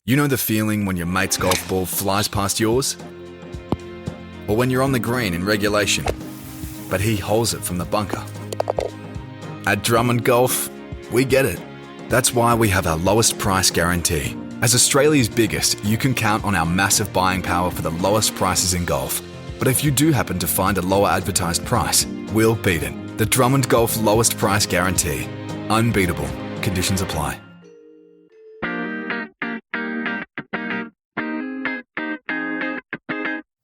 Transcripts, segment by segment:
You know the feeling when your mate's golf ball flies past yours? Or when you're on the green in regulation, but he holes it from the bunker? At Drummond Golf, we get it. That's why we have our lowest price guarantee. As Australia's biggest, you can count on our massive buying power for the lowest prices in golf. But if you do happen to find a lower advertised price, we'll beat it. The Drummond Golf lowest price guarantee. Unbeatable. Conditions apply.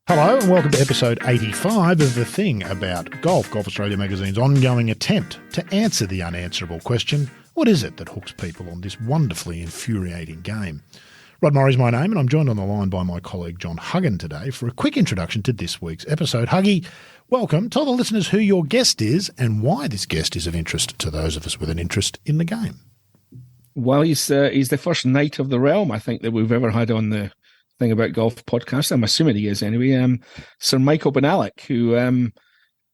Hello and welcome to episode 85 of The Thing About Golf, Golf Australia magazine's ongoing attempt to answer the unanswerable question, what is it that hooks people on this wonderfully infuriating game? Rod Murray's my name and I'm joined on the line by my colleague John Huggan today for a quick introduction to this week's episode. Huggy, welcome. Tell the listeners who your guest is and why this guest is of interest to those of us with an interest in the game. Well, he's the first knight of the realm, I think, that we've ever had on the Thing About Golf podcast. I'm assuming he is anyway. Sir Michael Bonallack, who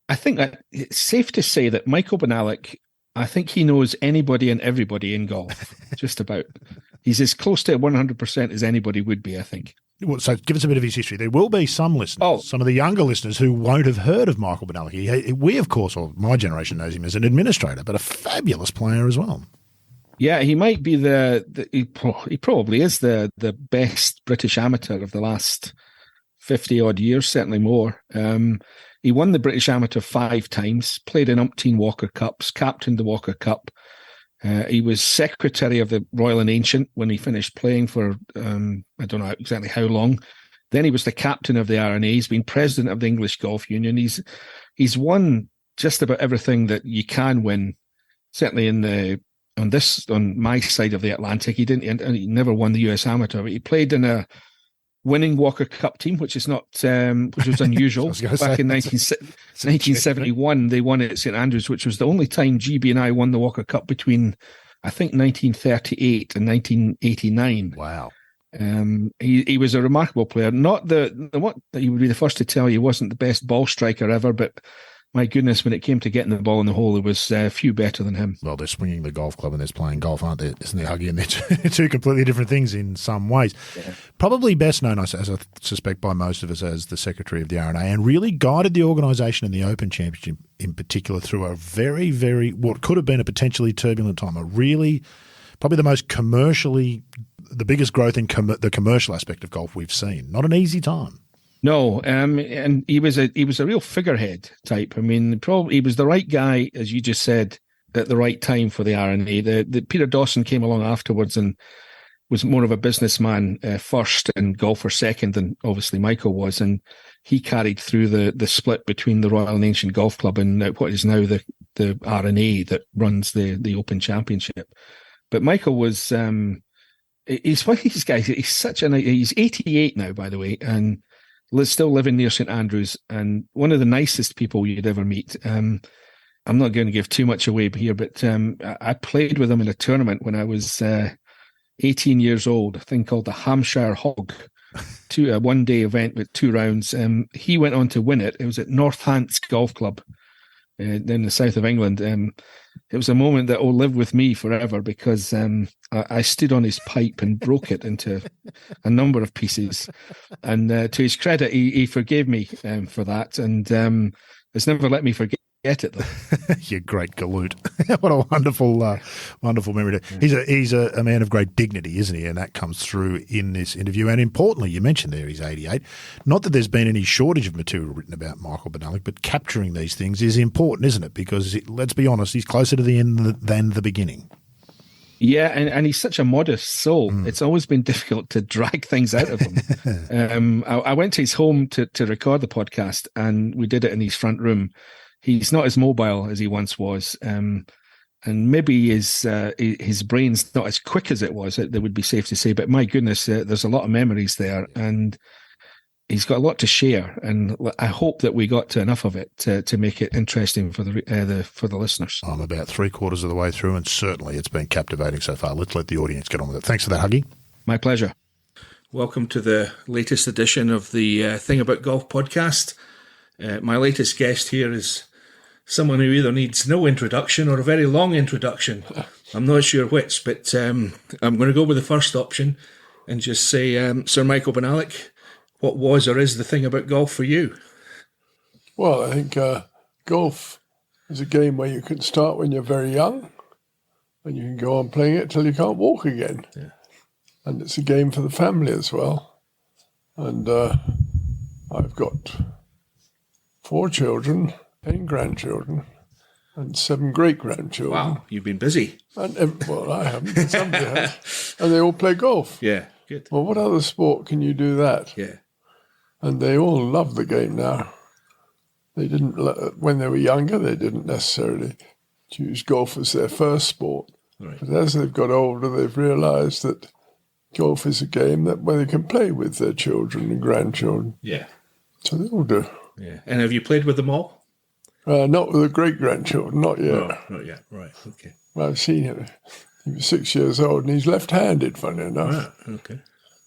I think that it's safe to say that Michael Bonallack, I think he knows anybody and everybody in golf, just about. He's as close to 100% as anybody would be, I think. Well, so give us a bit of his history. There will be some listeners, some of the younger listeners who won't have heard of Michael Bonallack. We, of course, or my generation knows him as an administrator, but a fabulous player as well. Yeah, he might be he probably is the best British amateur of the last 50-odd years, certainly more. He won the British Amateur 5 times, played in umpteen Walker Cups, captained the Walker Cup. He was secretary of the Royal and Ancient when he finished playing for, I don't know exactly how long. Then he was the captain of the R&A. He's been president of the English Golf Union. He's won just about everything that you can win, certainly on my side of the Atlantic. He never won the US Amateur, but he played in a winning Walker Cup team, which is not, which was unusual. Back in 1971, they won it at St Andrews, which was the only time GB and I won the Walker Cup between, I think, 1938 and 1989. Wow. He was a remarkable player. Not what he would be the first to tell you wasn't the best ball striker ever, but my goodness, when it came to getting the ball in the hole, there was a few better than him. Well, they're swinging the golf club and they're playing golf, aren't they? Isn't there, Huggy? And they're two completely different things in some ways. Yeah. Probably best known, as I suspect, by most of us as the secretary of the R&A, and really guided the organisation in the Open Championship in particular through a very, very, what could have been a potentially turbulent time. Probably the biggest growth in the commercial aspect of golf we've seen. Not an easy time. No, and he was a real figurehead type. I mean, he was the right guy, as you just said, at the right time for the R&A. The Peter Dawson came along afterwards and was more of a businessman first and golfer second than obviously Michael was, and he carried through the split between the Royal and Ancient Golf Club and what is now the R&A that runs the Open Championship. But Michael was he's one of these guys. He's 88 now, by the way, and still living near St Andrews, and one of the nicest people you'd ever meet. I'm not going to give too much away here, but I played with him in a tournament when I was 18 years old, a thing called the Hampshire Hog, a one-day event with 2 rounds. He went on to win it. It was at Northants Golf Club in the south of England. It was a moment that will live with me forever because I stood on his pipe and broke it into a number of pieces. And to his credit, he forgave me for that, and has never let me forget it, though. You great galoot. What a wonderful memory. He's a man of great dignity, isn't he? And that comes through in this interview. And importantly, you mentioned there he's 88. Not that there's been any shortage of material written about Michael Bonallack, but capturing these things is important, isn't it? Because let's be honest, he's closer to the end than the beginning. Yeah, and he's such a modest soul. It's always been difficult to drag things out of him. I went to his home to record the podcast, and we did it in his front room. He's not as mobile as he once was, and maybe his brain's not as quick as it was. That would be safe to say. But my goodness, there's a lot of memories there, and he's got a lot to share. And I hope that we got to enough of it to make it interesting for the listeners. I'm about 3/4 of the way through, and certainly it's been captivating so far. Let's let the audience get on with it. Thanks for that, Huggy. My pleasure. Welcome to the latest edition of the Thing About Golf podcast. My latest guest here is someone who either needs no introduction or a very long introduction. I'm not sure which, but I'm going to go with the first option. and just say, Sir Michael Bonallack, what was or is the thing about golf for you? Well, I think golf is a game where you can start when you're very young and you can go on playing it till you can't walk again. Yeah. And it's a game for the family as well. And I've got 4 children, 10 grandchildren, and 7 great-grandchildren. Wow, you've been busy. And, well, I haven't, but somebody has. And they all play golf. Yeah, good. Well, what other sport can you do that? Yeah. And they all love the game now. They didn't, when they were younger, they didn't necessarily choose golf as their first sport. Right. But as they've got older, they've realised that golf is a game that where they can play with their children and grandchildren. Yeah. So they all do. Yeah. And have you played with them all? Not with the great-grandchildren, not yet. No, not yet. Right, okay. Well, I've seen him. He was 6 years old, and he's left-handed, funny enough. Right, okay.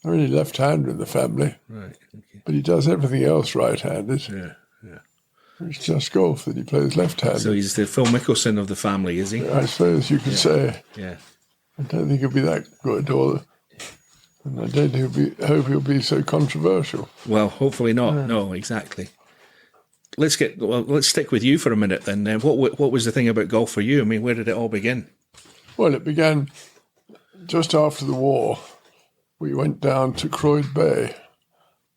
I'm only left-hander in the family, Right, okay. but he does everything else right-handed. Yeah, yeah. It's just golf that he plays left-handed. So he's the Phil Mickelson of the family, is he? I suppose you could say. Yeah. I don't think he'll be that good, and I don't hope he'll be so controversial. Well, hopefully not. No, exactly. Let's stick with you for a minute then. What was the thing about golf for you? I mean, where did it all begin? Well, it began just after the war. We went down to Croyd Bay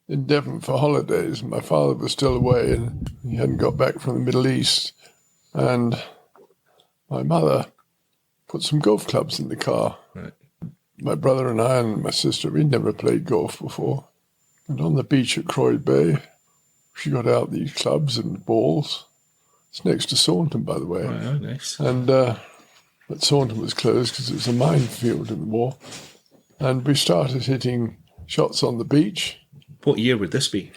in Devon for holidays. My father was still away and he hadn't got back from the Middle East. And my mother put some golf clubs in the car. Right. My brother and I and my sister, we'd never played golf before. And on the beach at Croyd Bay, she got out these clubs and balls. It's next to Saunton, by the way. Oh, nice. And but Saunton was closed because it was a minefield in the war. And we started hitting shots on the beach. What year would this be?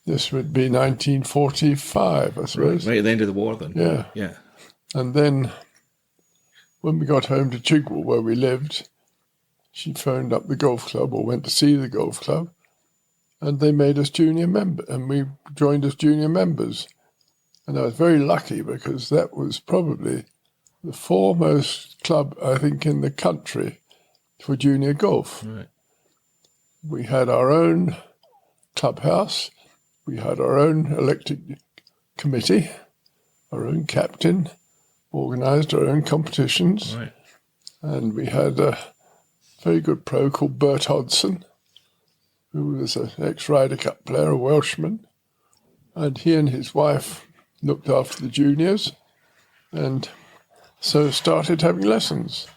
This would be 1945, I suppose. Right at the end of the war then? Yeah. Yeah. And then when we got home to Chigwell, where we lived, she phoned up the golf club or went to see the golf club. And they made us junior members, and we joined as junior members. And I was very lucky because that was probably the foremost club, I think, in the country for junior golf. Right. We had our own clubhouse, we had our own elected committee, our own captain, organised our own competitions, Right. and we had a very good pro called Bert Hodson, who was an ex-Ryder Cup player, a Welshman, and he and his wife looked after the juniors, and so started having lessons.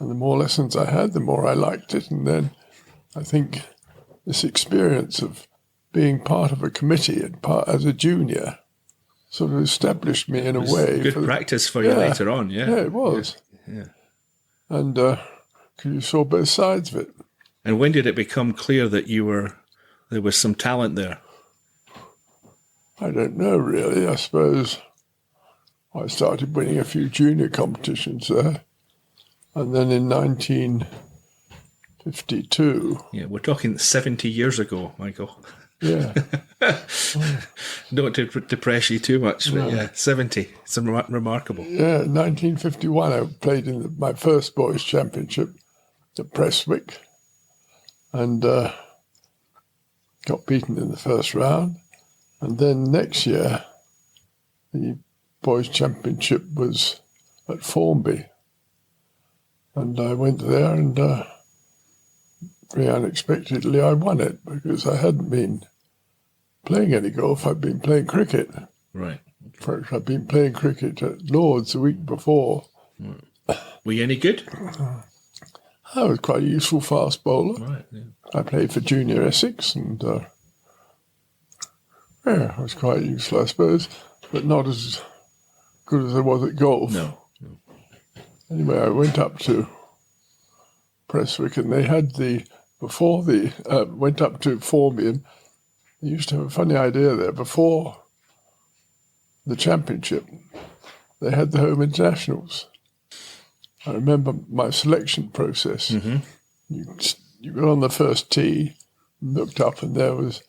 And the more lessons I had, the more I liked it, and then I think this experience of being part of a committee and as a junior sort of established me in a way. Good practice for you later on, yeah. Yeah, it was. Yeah. And 'cause you saw both sides of it. And when did it become clear that there was some talent there? I don't know, really. I suppose I started winning a few junior competitions there. And then in 1952... Yeah, we're talking 70 years ago, Michael. Yeah. Not to depress you too much, but yeah, 70. It's remarkable. Yeah, in 1951 I played in my first boys' championship at Prestwick and got beaten in the first round. And then next year, the boys' championship was at Formby. And I went there and very unexpectedly I won it because I hadn't been playing any golf. I'd been playing cricket. Right. In fact, I'd been playing cricket at Lord's the week before. Were you any good? I was quite a useful fast bowler. Right. Yeah. I played for Junior Essex and I was quite useful, I suppose, but not as good as I was at golf. No. Anyway, I went up to Prestwick and they had went up to Formby and they used to have a funny idea there. Before the championship, they had the home internationals. I remember my selection process. Mm-hmm. You got on the first tee, looked up, and there was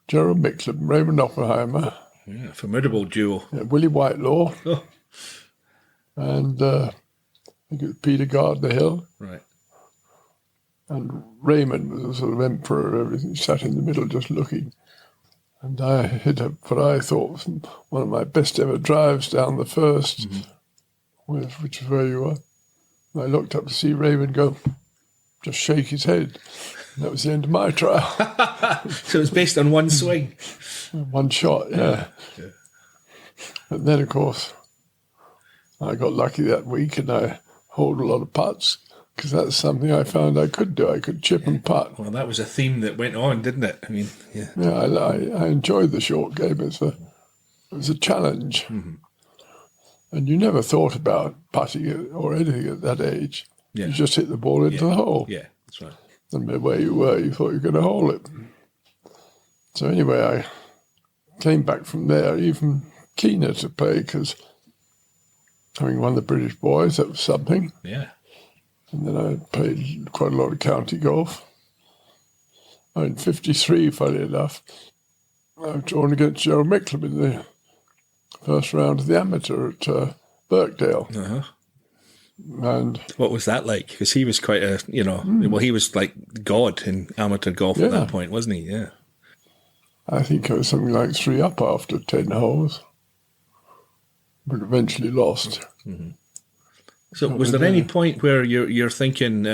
Gerald Micklem, Raymond Oppenheimer, Yeah, formidable duo. Willie Whitelaw, Oh. and I think it was Peter Gardner-Hill. Right. And Raymond was a sort of emperor of everything, sat in the middle just looking. And I hit what I thought was one of my best ever drives down the first, which is where you were. And I looked up to see Raymond go, just shake his head. And that was the end of my trial. So it was based on one swing. One shot, yeah. And then, of course, I got lucky that week and I holed a lot of putts because that's something I found I could do. I could chip and putt. Well, that was a theme that went on, didn't it? I mean, yeah. Yeah, I enjoyed the short game. It was a challenge. And you never thought about putting or anything at that age. Yeah. You just hit the ball into the hole. Yeah, that's right. And where you were, you thought you were going to hole it. So anyway, I came back from there even keener to play because having won the British Boys, that was something. Yeah. And then I played quite a lot of county golf. In 53, funny enough, I was drawn against Gerald Micklem in the first round of the amateur at Birkdale. And what was that like? Because he was quite a, well, he was like God in amateur golf at that point, wasn't he? Yeah. I think I was something like 3 up after 10 holes, but eventually lost. So was there any point where you're thinking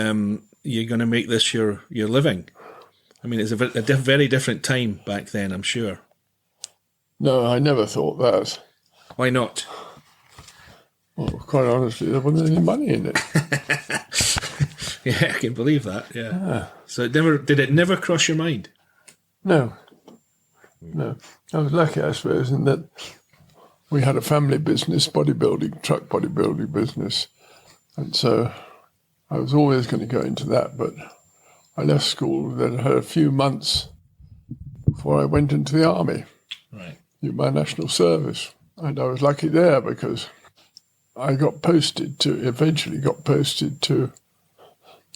you're going to make this your living? I mean, it's a very different time back then, I'm sure. No, I never thought that. Why not? Well, quite honestly, there wasn't any money in it. Yeah, I can believe that, yeah. So did it never cross your mind? No. I was lucky, I suppose, in that we had a family business, truck bodybuilding business. And so I was always going to go into that, but I left school, then I had a few months before I went into the army. Right. My national service. And I was lucky there because I eventually got posted to,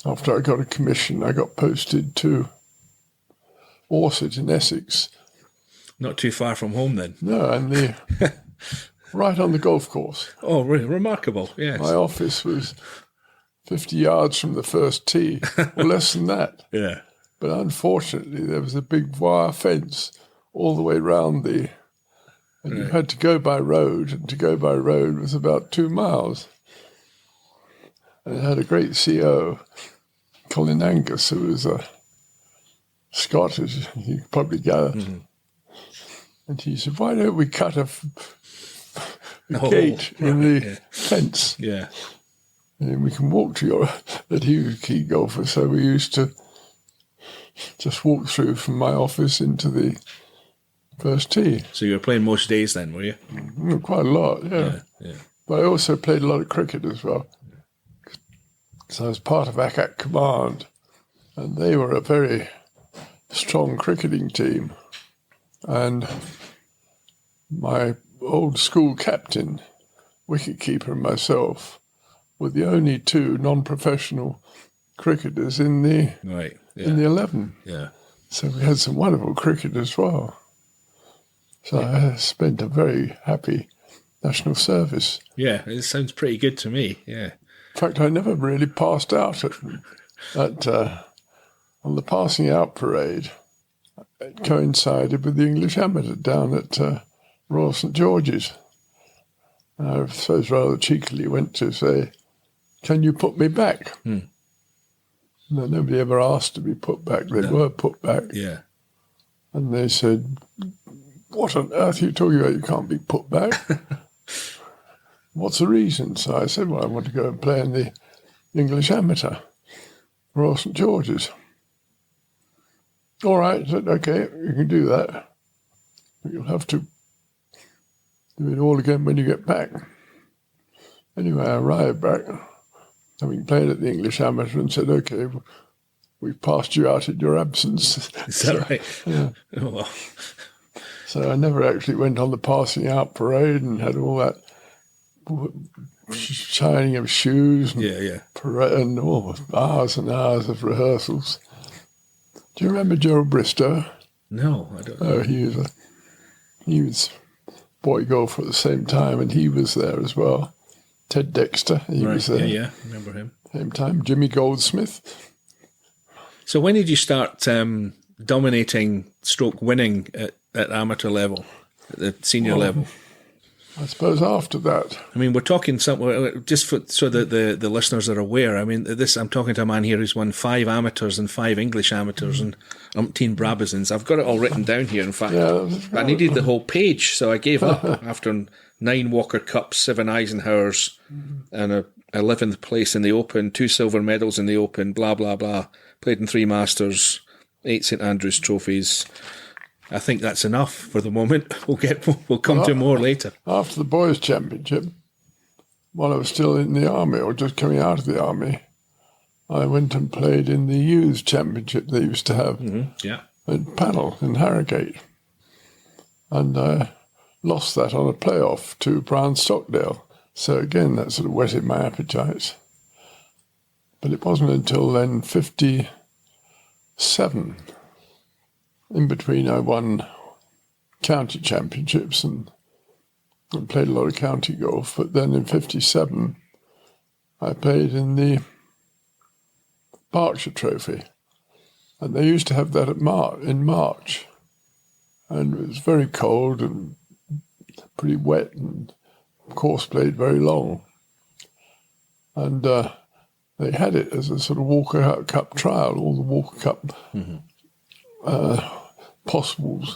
after I got a commission, I got posted to Orsett in Essex. Not too far from home then. No, and right on the golf course. Oh, really? Remarkable, yes. My office was 50 yards from the first tee, or less than that. Yeah. But unfortunately, there was a big wire fence all the way round and you had to go by road, and to go by road was about 2 miles. And it had a great CO, Colin Angus, who was a Scottish, you could probably gather. And he said, why don't we cut a gate in the fence? Yeah. And we can walk to that he was a key golfer, so we used to just walk through from my office into the first tee. So you were playing most days then, were you? Quite a lot, yeah. But I also played a lot of cricket as well. So I was part of ACAC Command, and they were a very strong cricketing team. And my old school captain, wicketkeeper, and myself were the only 2 non-professional cricketers in the 11. Yeah. So we had some wonderful cricket as well. So I spent a very happy national service. Yeah, it sounds pretty good to me, yeah. In fact, I never really passed out on the passing out parade. It coincided with the English Amateur down at Royal St George's. And I suppose rather cheekily went to say, can you put me back? No, nobody ever asked to be put back. They were put back. Yeah. And they said, what on earth are you talking about? You can't be put back. What's the reason? So I said, well, I want to go and play in the English Amateur, Royal St George's. All right, I said, okay, you can do that. But you'll have to do it all again when you get back. Anyway, I arrived back, having played at the English Amateur, and said, okay, we've passed you out in your absence. Is that right? Yeah. Oh, well. So I never actually went on the passing out parade and had all that shining of shoes and parade and hours and hours of rehearsals. Do you remember Gerald Bristow? No, I don't know. Oh, he was boy golfer at the same time, and he was there as well. Ted Dexter, he was there. Yeah, remember him. Same time, Jimmy Goldsmith. So when did you start dominating stroke winning at amateur level, at the senior level? I suppose after that. I mean, we're talking just so that the listeners are aware. I mean, I'm talking to a man here who's won 5 amateurs and 5 English amateurs and umpteen Brabazons. I've got it all written down here. In fact, I needed the whole page, so I gave up after 9 Walker Cups, 7 Eisenhowers, and a 11th place in the Open, 2 silver medals in the Open, blah blah blah. Played in 3 Masters, 8 St Andrews trophies. I think that's enough for the moment. We'll come to more later. After the boys' championship, while I was still in the army or just coming out of the army, I went and played in the youth championship they used to have at Panel in Harrogate, and I lost that on a playoff to Brian Stockdale. So again, that sort of whetted my appetite. But it wasn't until then, 57. In between, I won county championships and played a lot of county golf. But then in 57, I played in the Berkshire Trophy. And they used to have that in March. And it was very cold and pretty wet, and of course played very long. And they had it as a sort of Walker Cup trial, all the Walker Cup possibles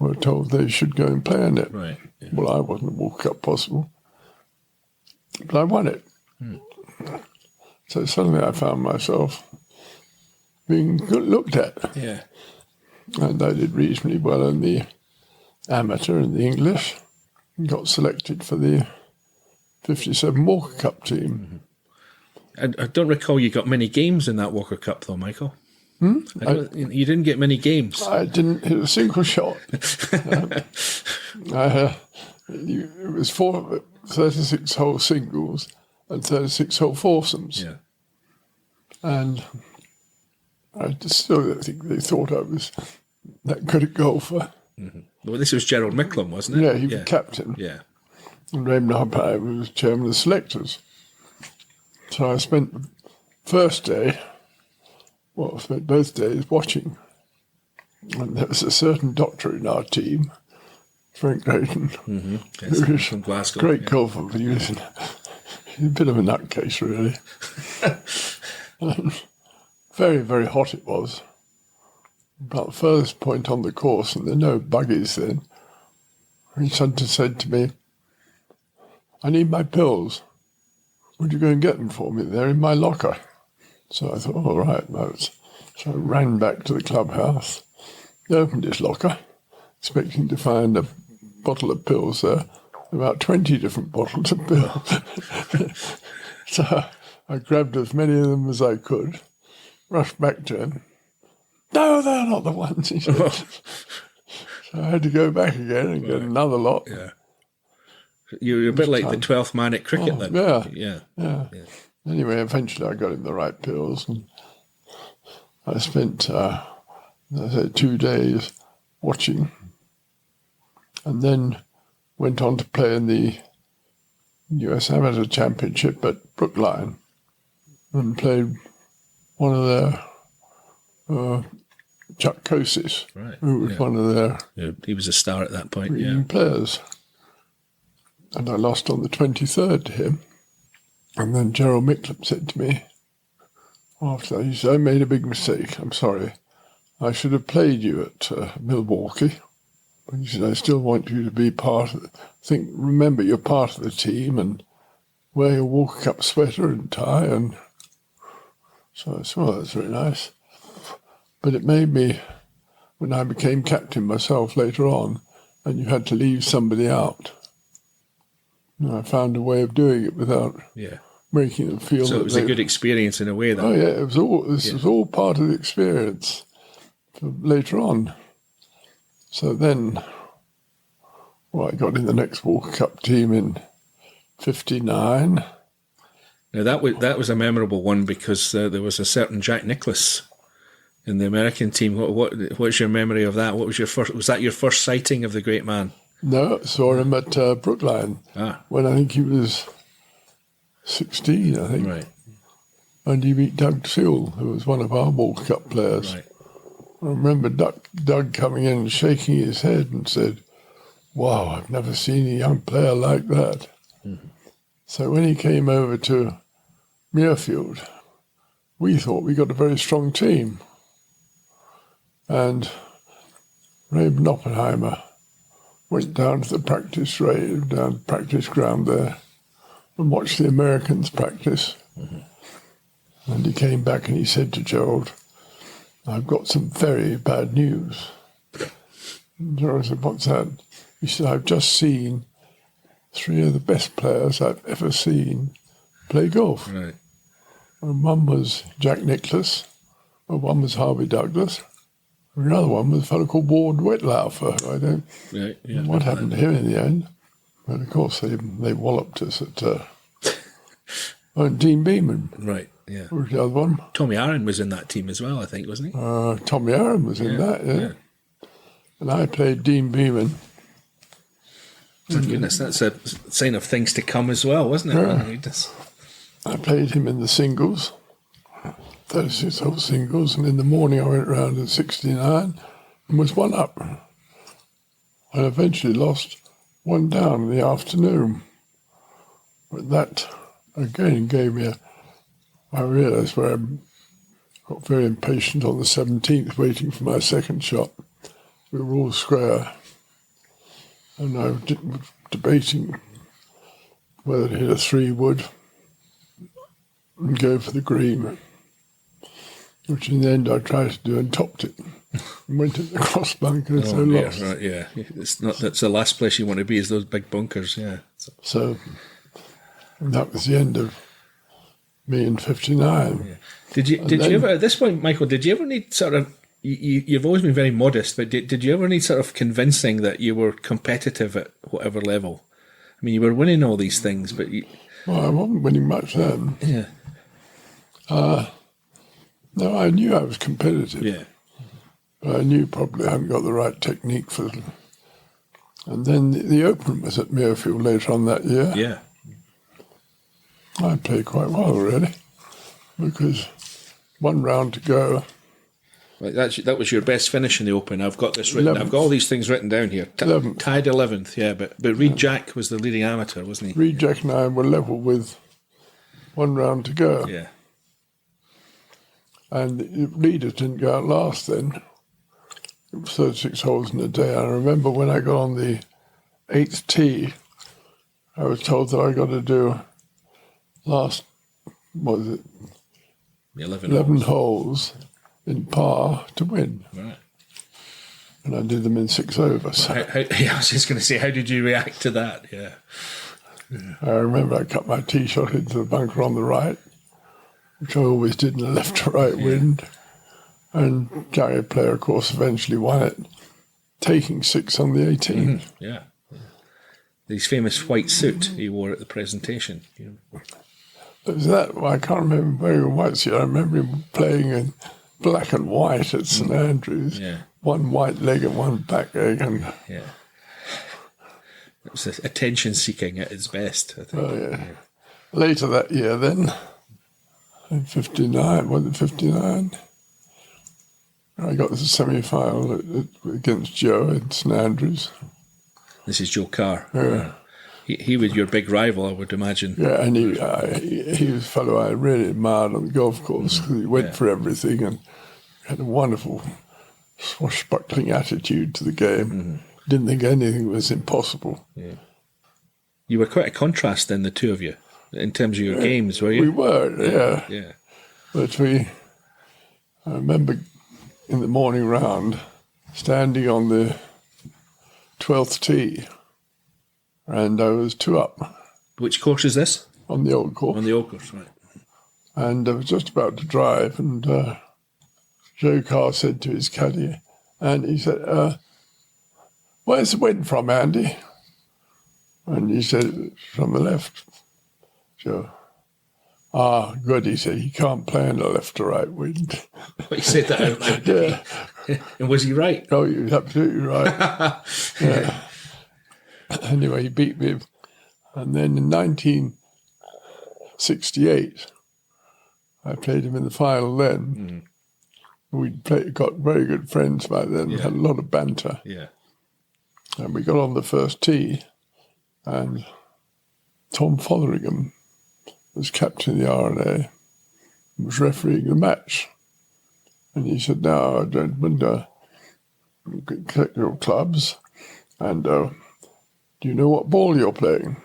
were told they should go and play in it. Right. Yeah. Well, I wasn't a Walker Cup possible, but I won it. So suddenly I found myself being looked at. Yeah. And I did reasonably well in the amateur and the English, and got selected for the 57 Walker Cup team. I don't recall you got many games in that Walker Cup, though, Michael. You didn't get many games. I didn't hit a single shot. It was 4 36-hole singles and 36-hole foursomes. Yeah. And I still don't think they thought I was that good a golfer. Well, this was Gerald Micklem, wasn't it? Yeah, he was captain. Yeah. And Raymond Harper was chairman of the selectors. So I spent the first day, I spent both days watching. And there was a certain doctor in our team, Frank Drayton, who was from Glasgow. Great golfer, but he was a bit of a nutcase, really. Very, very hot it was. About the furthest point on the course, and there were no buggies then. He suddenly said to me, "I need my pills. Would you go and get them for me? They're in my locker." So I thought, all right. So I ran back to the clubhouse, opened his locker, expecting to find a bottle of pills there, about 20 different bottles of pills. So I grabbed as many of them as I could, rushed back to him. "No, they're not the ones," he said. So I had to go back again and get another lot. Yeah. You're a bit like the 12th man at cricket then. Yeah. Anyway, eventually I got him the right pills, and I spent, 2 days watching, and then went on to play in the US Amateur Championship at Brookline, and played one of their Chuck Cosis, who was one of their he was a star at that point, players. And I lost on the 23rd to him. And then Gerald Micklem said to me, after that, he said, "I made a big mistake. I'm sorry. I should have played you at Milwaukee." But he said, "I still want you to be part of it. Remember, you're part of the team, and wear your Walker Cup sweater and tie." And so I said, "Well, that's very nice." But it made me, when I became captain myself later on, and you had to leave somebody out, I found a way of doing it without making them feel. So it was a good experience in a way. Oh yeah, it was all. This was all part of the experience for later on. So then, I got in the next Walker Cup team in '59. Now that was a memorable one because there was a certain Jack Nicklaus in the American team. What's your memory of that? What was your first? Was that your first sighting of the great man? No, I saw him at Brookline when I think he was 16, I think. Right. and he beat Doug Sewell, who was one of our World Cup players. Right. I remember Doug coming in and shaking his head and said, "Wow, I've never seen a young player like that." Mm-hmm. So when he came over to Muirfield, we thought we got a very strong team. And Raymond Oppenheimer went down to the practice ground there and watched the Americans practice. Mm-hmm. And he came back and he said to Gerald, "I've got some very bad news." And Gerald said, "What's that?" He said, "I've just seen 3 of the best players I've ever seen play golf." Right. And one was Jack Nicklaus, and one was Harvey Douglas, and another one was a fellow called Ward Wetlaufer. I don't know what happened to him in the end. But of course they walloped us at Dean Beeman. Right, yeah. Who was the other one? Tommy Aaron was in that team as well, I think, wasn't he? Tommy Aaron was in that, yeah. And I played Dean Beeman. Thank goodness, that's a sign of things to come as well, wasn't it? Yeah. I played him in the singles, 36-hole singles, and in the morning I went round at 69 and was 1 up. I eventually lost 1 down in the afternoon. But that, again, gave me I realised where I got very impatient on the 17th, waiting for my second shot. We were all square. And I was debating whether to hit a 3-wood and go for the green, which in the end I tried to do and topped it. And went at the cross bunker and lost. Right, yeah. That's the last place you want to be, is those big bunkers, yeah. So that was the end of me in 59. Yeah. Did you ever, at this point, Michael, did you ever need sort of, you've always been very modest, but did you ever need sort of convincing that you were competitive at whatever level? I mean, you were winning all these things, but well, I wasn't winning much then. Yeah. No, I knew I was competitive. Yeah. But I knew probably I hadn't got the right technique for it. And then the Open was at Muirfield later on that year. Yeah. I played quite well, really, because 1 round to go. Like that was your best finish in the Open. I've got this written. 11th. I've got all these things written down here. 11th. Tied 11th, yeah. But Reed Jack was the leading amateur, wasn't he? Reed Jack and I were level with 1 round to go. Yeah. And the leader didn't go out last then. It was 36 holes in a day. I remember when I got on the 8th tee, I was told that I got to do last, what was it? 11 holes in par to win. Right. And I did them in 6 over. So. I was just going to say, how did you react to that? Yeah. I remember I cut my tee shot into the bunker on the right, which I always did in the left to right wind. And Gary Player, of course, eventually won it, taking 6 on the 18th. Mm-hmm. Yeah. His famous white suit he wore at the presentation. It was that, well, I can't remember wearing a white suit. I remember him playing in black and white at St Andrews. Yeah. 1 white leg and 1 black leg. And yeah. It was attention-seeking at its best, I think. Oh, yeah. Later that year then, in 59, was it 59? I got the semi-final against Joe in St Andrews. This is Joe Carr. Yeah. He was your big rival, I would imagine. Yeah, and he was a fellow I really admired on the golf course because he went for everything and had a wonderful swashbuckling attitude to the game. Mm-hmm. Didn't think anything was impossible. Yeah. You were quite a contrast then, the two of you, in terms of your games, were you? We were, yeah. Yeah. But I remember in the morning round standing on the 12th tee, and I was 2 up. Which course is this? On the old course. On the old course, right. And I was just about to drive, and Joe Carr said to his caddy, and he said, "Where's the wind from, Andy?" And he said, "It's from the left." Joe. "Ah, good," he said. "He can't play in the left to right wind." He said that out loud. Yeah. And was he right? Oh, you're absolutely right. Yeah. Anyway, he beat me. And then in 1968, I played him in the final then. We'd got very good friends back then, had a lot of banter. Yeah. And we got on the first tee, and Tom Fotheringham was captain of the R&A and was refereeing the match. And he said, "Now, gentlemen, you can collect your clubs, and do you know what ball you're playing?"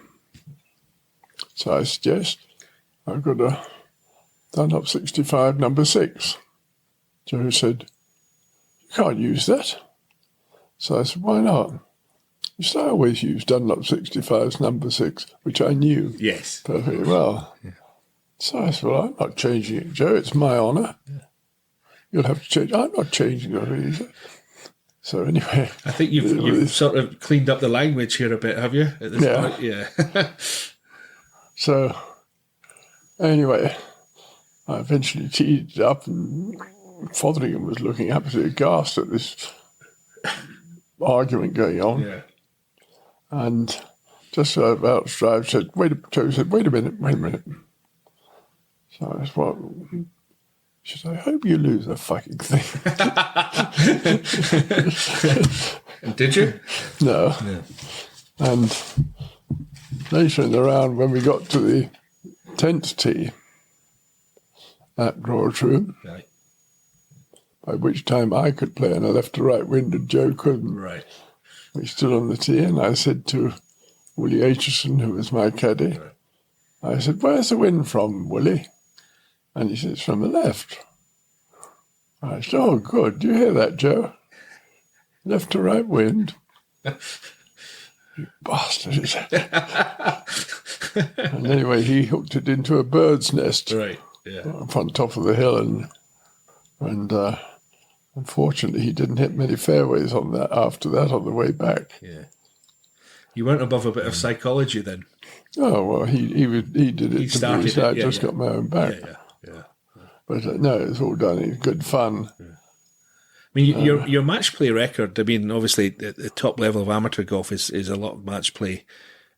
So I said, "Yes, I've got a Dunlop 65, number 6. Joe said, "You can't use that." So I said, "Why not?" He said, "I always use Dunlop 65's number 6, which I knew Yes. perfectly well." So I said, "Well, I'm not changing it, Joe. It's my honour. You'll have to change." "I'm not changing it." So anyway. I think you've sort of cleaned up the language here a bit, have you? At this point? Yeah. So anyway, I eventually teed it up, and Fotheringham was looking absolutely aghast at this argument going on. Yeah. And just about to drive, Joe said, wait a minute. So I said, "What?" She said, "I hope you lose the fucking thing." And did you? No. Yeah. And later in the round, when we got to the 10th tee, that draw true, Right. by which time I could play on a left to right wind and Joe couldn't. Right. We stood on the tee, and I said to Willie Aitchison, who was my caddy, I said, "Where's the wind from, Willie?" And he said, "It's from the left." I said, "Oh, good. Do you hear that, Joe? Left to right wind." "You bastard." And anyway, he hooked it into a bird's nest Right. Yeah. up on top of the hill, and unfortunately he didn't hit many fairways on that after that on the way back. Yeah. You weren't above a bit of psychology then. Oh, well, he did it. He started me, so I it, just got my own back. Yeah. But no, it was all done in good fun. I mean, your match play record, I mean, obviously the top level of amateur golf is a lot of match play.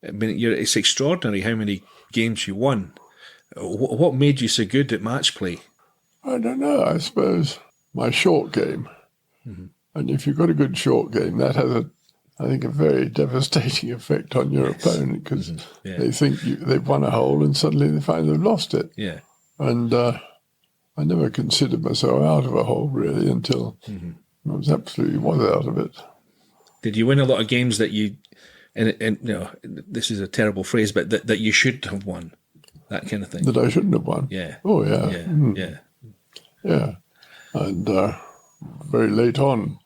I mean, it's extraordinary how many games you won. What made you so good at match play? I don't know. I suppose my short game. And if you've got a good short game, that has I think, a very devastating effect on your opponent, because they think they've won a hole and suddenly they find they've lost it. Yeah. And I never considered myself out of a hole, really, until I was absolutely out of it. Did you win a lot of games that you, and you know, this is a terrible phrase, but that you should have won, that kind of thing? That I shouldn't have won? Yeah. Oh, yeah. Yeah. And very late on,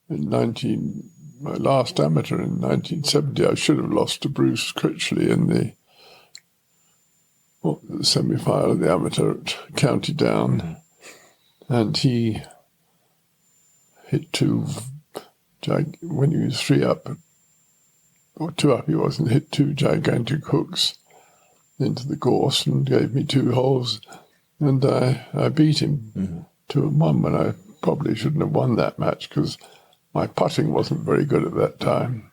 my last amateur in 1970, I should have lost to Bruce Critchley in the semi-final of the amateur at County Down. And he hit when he was 3 up, or 2 up he was, and hit 2 gigantic hooks into the course and gave me 2 holes. And I beat him 2-1, when I probably shouldn't have won that match because my putting wasn't very good at that time.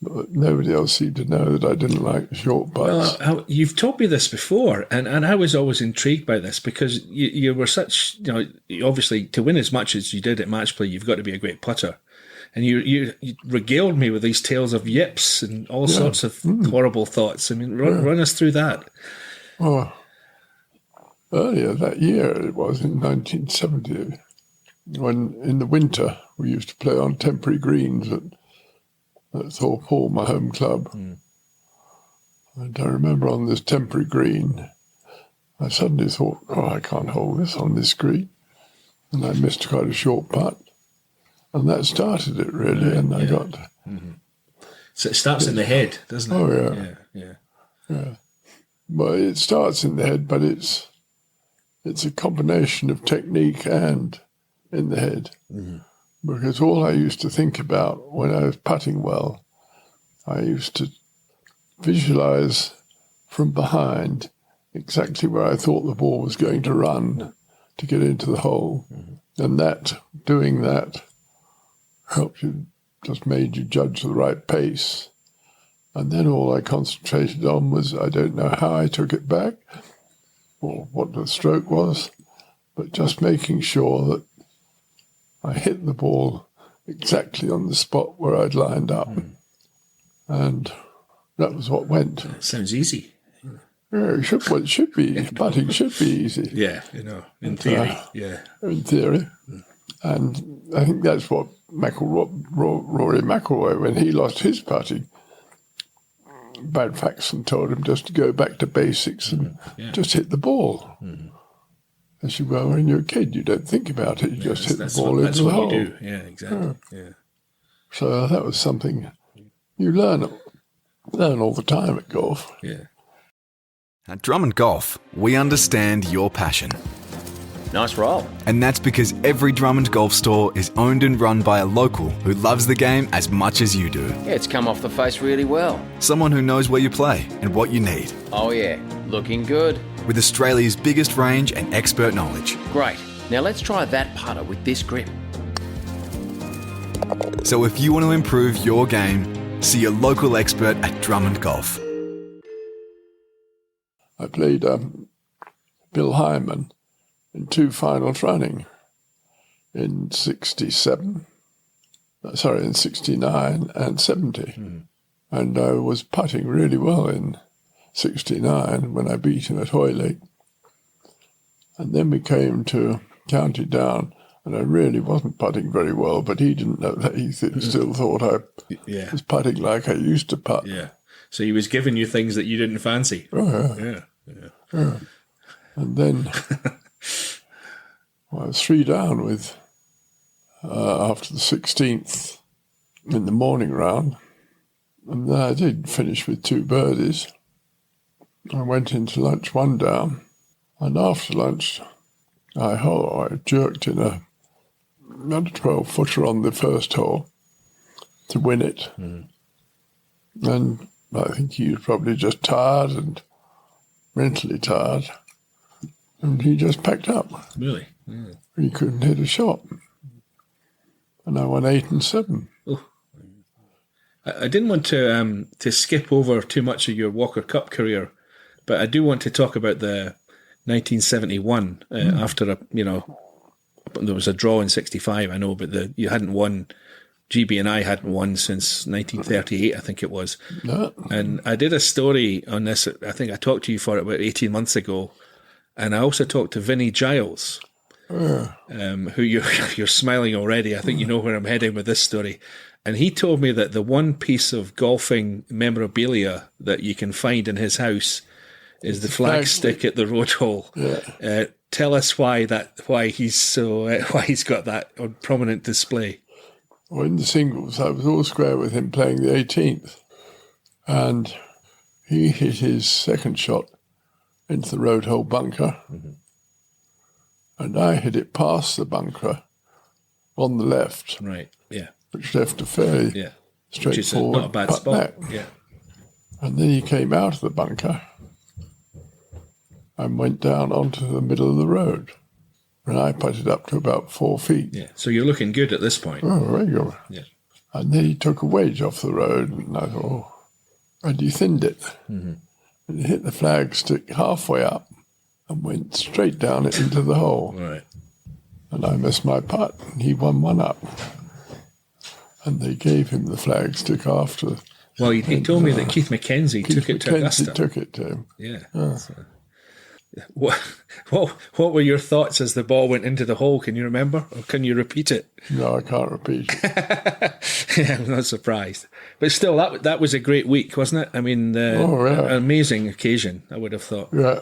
But nobody else seemed to know that I didn't like short putts. Well, you've told me this before, and I was always intrigued by this because you were such, obviously to win as much as you did at match play, you've got to be a great putter. And you regaled me with these tales of yips and all sorts of horrible thoughts. I mean, run us through that. Well, earlier that year, it was in 1970, when in the winter we used to play on temporary greens at Thorpe Hall, my home club. And I remember on this temporary green, I suddenly thought, I can't hold this on this green. And I missed quite a short putt. And that started it, really. And I got... So it starts in the head, doesn't it? Oh, yeah. Well, it starts in the head, but it's a combination of technique and in the head. Because all I used to think about when I was putting well, I used to visualize from behind exactly where I thought the ball was going to run to get into the hole. And doing that helped you, just made you judge the right pace. And then all I concentrated on was, I don't know how I took it back, or what the stroke was, but just making sure that I hit the ball exactly on the spot where I'd lined up. And that was what went. That sounds easy. Yeah, it should be. Putting should be easy. Yeah, in theory. In theory. And I think that's what Rory McIlroy, when he lost his putting, Brad Faxon told him just to go back to basics and just hit the ball. As you were when you're a kid, you don't think about it. You just hit the ball into the hole. You do. Yeah, exactly. Yeah. So that was something you learn all the time at golf. Yeah. At Drummond Golf, we understand your passion. Nice roll. And that's because every Drummond Golf store is owned and run by a local who loves the game as much as you do. Yeah, it's come off the face really well. Someone who knows where you play and what you need. Oh yeah, looking good. With Australia's biggest range and expert knowledge. Great. Now let's try that putter with this grip. So if you want to improve your game, see a local expert at Drummond Golf. I played Bill Hyman in 2 finals running in 69 and 70. And I was putting really well in 69 when I beat him at Hoylake. And then we came to County Down, and I really wasn't putting very well, but he didn't know that. He still thought I was putting like I used to putt. Yeah. So he was giving you things that you didn't fancy. Oh, Yeah. And then I was 3 down with after the 16th in the morning round. And then I did finish with 2 birdies. I went into lunch 1 down. And after lunch, I jerked in a 12-footer on the first hole to win it. And I think he was probably just tired and mentally tired. And he just packed up. Really? He couldn't hit a shot. And I won 8 and 7. Oh. I didn't want to skip over too much of your Walker Cup career, but I do want to talk about the 1971 after there was a draw in 65, I know, but you hadn't won. GB and I hadn't won since 1938, I think it was. No. And I did a story on this. I think I talked to you for it about 18 months ago. And I also talked to Vinnie Giles, who you're smiling already. I think you know where I'm heading with this story. And he told me that the one piece of golfing memorabilia that you can find in his house is the flag stick at the road hole. Yeah. Tell us why he's got that on prominent display. Well, in the singles, I was all square with him playing the 18th. And he hit his second shot into the road hole bunker. And I hit it past the bunker on the left. Right, yeah. Which left a fairly straightforward Which is not a bad putt spot. back. Yeah. And then he came out of the bunker and went down onto the middle of the road. And I putted up to about 4 feet. Yeah. So you're looking good at this point. Oh, regular. Yeah. And then he took a wedge off the road, and I thought, and he thinned it. And he hit the flag stick halfway up and went straight down it into the hole. Right. And I missed my putt, and he won 1 up. And they gave him the flag stick after. Well, he told me that Keith Mackenzie took it to Augusta. Took it to him. Yeah. So, what were your thoughts as the ball went into the hole? Can you remember, or can you repeat it? No, I can't repeat it. Yeah, I'm not surprised. But still, that was a great week, wasn't it? I mean, an amazing occasion, I would have thought. Yeah,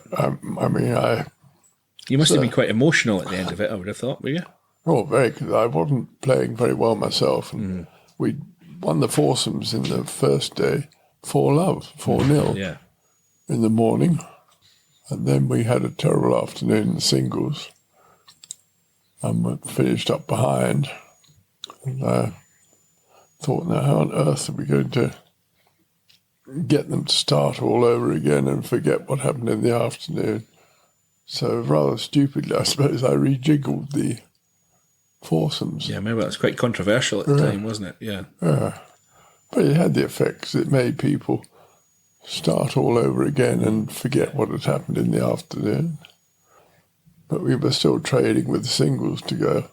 You must have been quite emotional at the end of it, I would have thought, were you? Oh, very, because I wasn't playing very well myself. And we won the foursomes in the first day, 4-0 in the morning. And then we had a terrible afternoon in the singles and we finished up behind. And I thought, now how on earth are we going to get them to start all over again and forget what happened in the afternoon? So rather stupidly, I suppose, I rejiggled the foursomes. Yeah, I remember that was quite controversial at the time, wasn't it? Yeah. Yeah. But it had the effect because it made people start all over again and forget what had happened in the afternoon. But we were still trading with singles to go.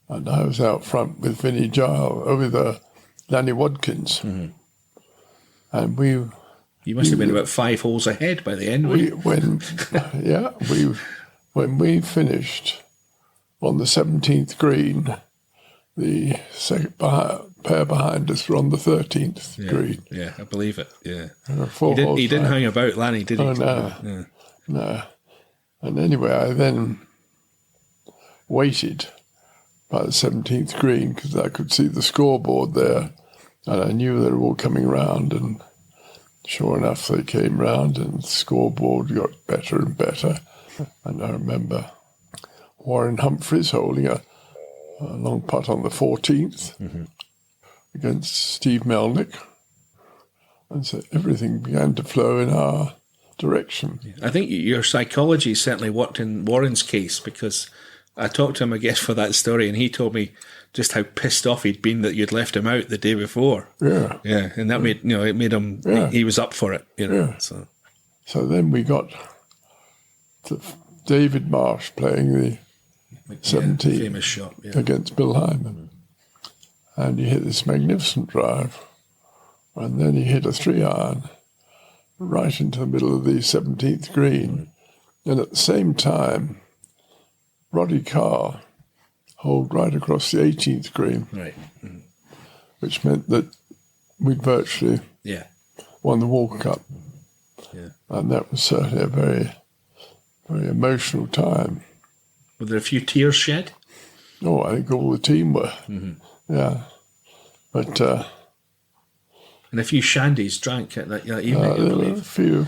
And I was out front with Vinnie Giles, with Lanny Wadkins. Mm-hmm. And You must have been about 5 holes ahead by the end. When we finished on the 17th green, the second pair behind us were on the 13th green. Yeah, I believe it. Yeah, He didn't hang about, Lanny, did he? Oh, no. No. And anyway, I then waited by the 17th green because I could see the scoreboard there, and I knew they were all coming round, and sure enough, they came round, and the scoreboard got better and better. And I remember Warren Humphreys holding a long putt on the 14th against Steve Melnick. And so everything began to flow in our direction. I think your psychology certainly worked in Warren's case, because I talked to him, I guess, for that story, and he told me just how pissed off he'd been that you'd left him out the day before. Yeah. Yeah, and that made him, he was up for it, Yeah. So then we got to David Marsh playing the 17 famous shot against Bill Hyman. And he hit this magnificent drive, and then he hit a 3-iron right into the middle of the 17th green. And at the same time, Roddy Carr holed right across the 18th green, right, which meant that we'd virtually won the Walker Cup. Yeah. And that was certainly a very, very emotional time. Were there a few tears shed? Oh, I think all the team were. Yeah. But and a few shandies drank at that evening, I there were a believe. few.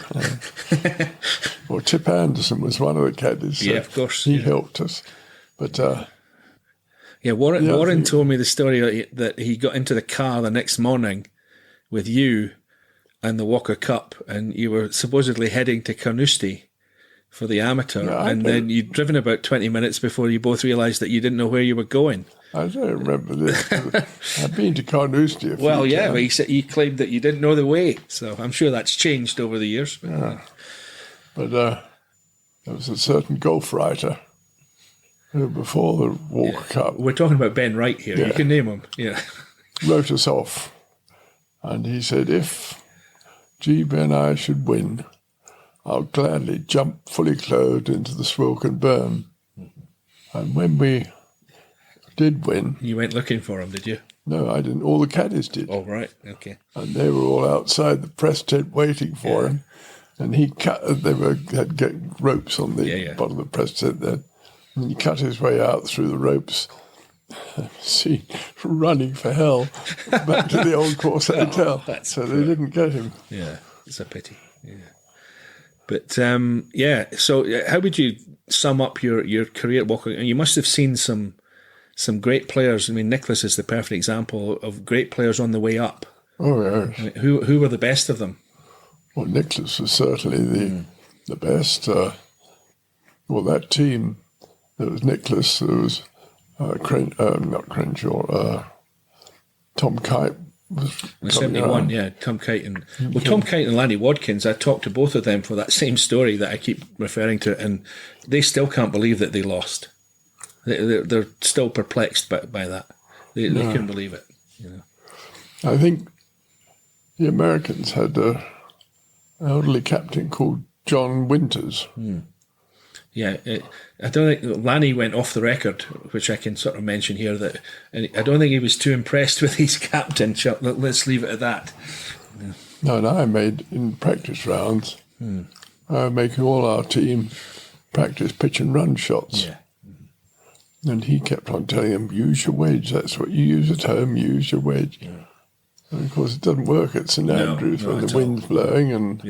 Well, Tip Anderson was one of the caddies. Yeah, of course. He helped us. But Warren told me the story that he got into the car the next morning with you and the Walker Cup, and you were supposedly heading to Carnoustie for the amateur, and then you'd driven about 20 minutes before you both realised that you didn't know where you were going. I don't remember this. I've been to Carnoustie a few Well, yeah, times. but he claimed that you didn't know the way, so I'm sure that's changed over the years. But there was a certain golf writer who, before the Walker Cup, We're talking about Ben Wright here. Yeah. You can name him. Yeah. wrote us off. And he said, if GB and I should win, I'll gladly jump fully clothed into the smoke and burn. And when we did win... You went looking for him, did you? No, I didn't. All the caddies did. Oh, right. Okay. And they were all outside the press tent waiting for him. And he cut... had ropes on the bottom of the press tent then. And he cut his way out through the ropes, running for hell back to the Old Course Hotel. So they didn't get him. Yeah, it's a pity. Yeah. But, so how would you sum up your career at Walker? You must have seen some great players. I mean, Nicholas is the perfect example of great players on the way up. Oh, yes. I mean, who were the best of them? Well, Nicholas was certainly the best. That team, there was Nicholas, there was not Crenshaw, Tom Kite. In 71, Tom Kite Tom Kite and Lanny Wadkins. I talked to both of them for that same story that I keep referring to, and they still can't believe that they lost. They're still perplexed by that. They couldn't believe it. You know. I think the Americans had an elderly captain called John Winters. Yeah, I don't think Lanny went off the record, which I can sort of mention here, that I don't think he was too impressed with his captain. Let's leave it at that. Yeah. No, and I made, in practice rounds, making all our team practice pitch and run shots. Yeah. And he kept on telling them, use your wedge, that's what you use at home, use your wedge. Yeah. And of course it doesn't work at St Andrews when the wind's blowing. And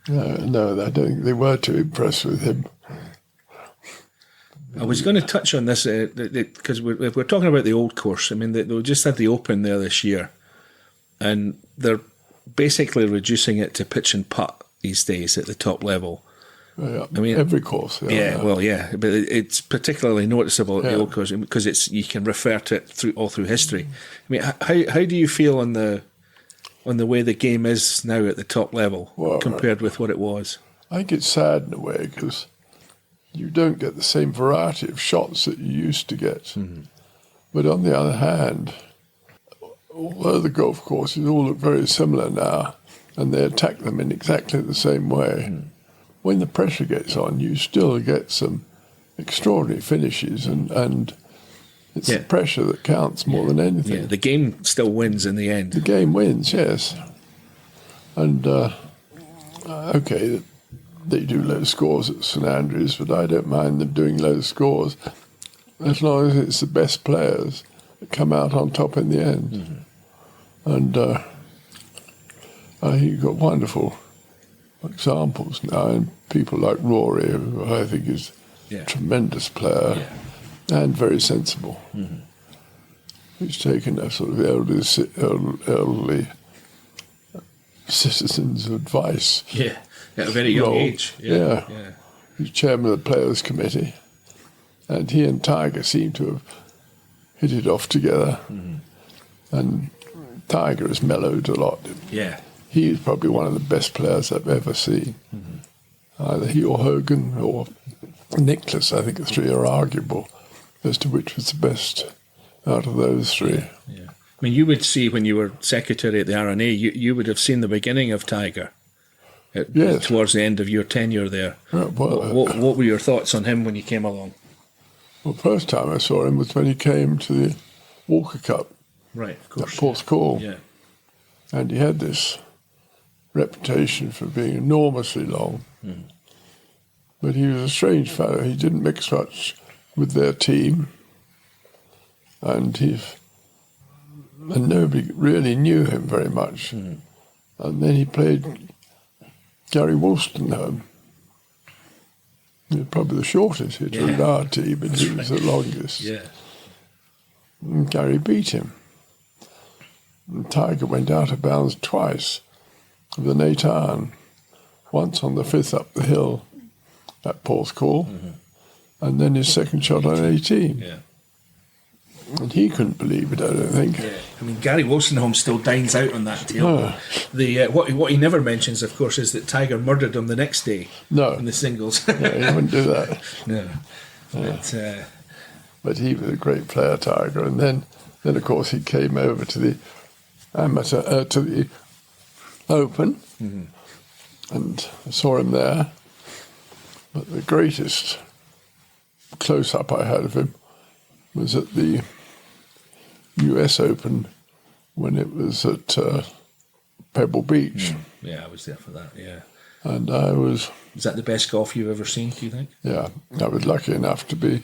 no, I don't think they were too impressed with him. I was going to touch on this because we're talking about the old course. I mean, they just had the Open there this year, and they're basically reducing it to pitch and putt these days at the top level. Yeah, I mean, every course. But it's particularly noticeable at the old course because you can refer to it all through history. I mean, how do you feel on the on the way the game is now at the top level Well, compared with what it was. I think it's sad in a way because you don't get the same variety of shots that you used to get. Mm-hmm. But on the other hand, although the golf courses all look very similar now, and they attack them in exactly the same way, when the pressure gets on, you still get some extraordinary finishes, and it's the pressure that counts more than anything. Yeah, the game still wins in the end. The game wins, yes. And, okay, they do low scores at St Andrews, but I don't mind them doing low scores as long as it's the best players that come out on top in the end. Mm-hmm. And I think you've got wonderful examples now, and people like Rory, who I think is a tremendous player and very sensible. Mm-hmm. He's taken a sort of elderly citizens' advice. Yeah, at a very young age. Yeah. He's chairman of the Players' Committee, and he and Tiger seem to have hit it off together. Mm-hmm. And Tiger has mellowed a lot. Yeah. He's probably one of the best players I've ever seen. Mm-hmm. Either he or Huggan or Nicklaus, I think the three are arguable as to which was the best out of those three. Yeah. I mean, you would see when you were secretary at the R&A, you would have seen the beginning of Tiger towards the end of your tenure there. What were your thoughts on him when he came along? Well, first time I saw him was when he came to the Walker Cup. Right, of course. At Porth Call. Yeah. And he had this reputation for being enormously long. Mm. But he was a strange fellow. He didn't mix much with their team. And nobody really knew him very much. Mm. And then he played Gary Wolstenholme. He was probably the shortest hitter in our team, but he was the longest. Yeah. And Gary beat him. And Tiger went out of bounds twice with an 8-iron, once on the 5th up the hill at Porth Call, and then his second shot on 18. Yeah. And he couldn't believe it, I don't think. Yeah. I mean, Gary Wolstenholme still dines out on that tale. What he never mentions, of course, is that Tiger murdered him the next day in the singles. No, he wouldn't do that. No. But he was a great player, Tiger. And then of course, he came over to the to the Open, and I saw him there. But the greatest close-up I had of him was at the US Open when it was at Pebble Beach. Yeah, I was there for that, yeah. And I was... Is that the best golf you've ever seen, do you think? Yeah, I was lucky enough to be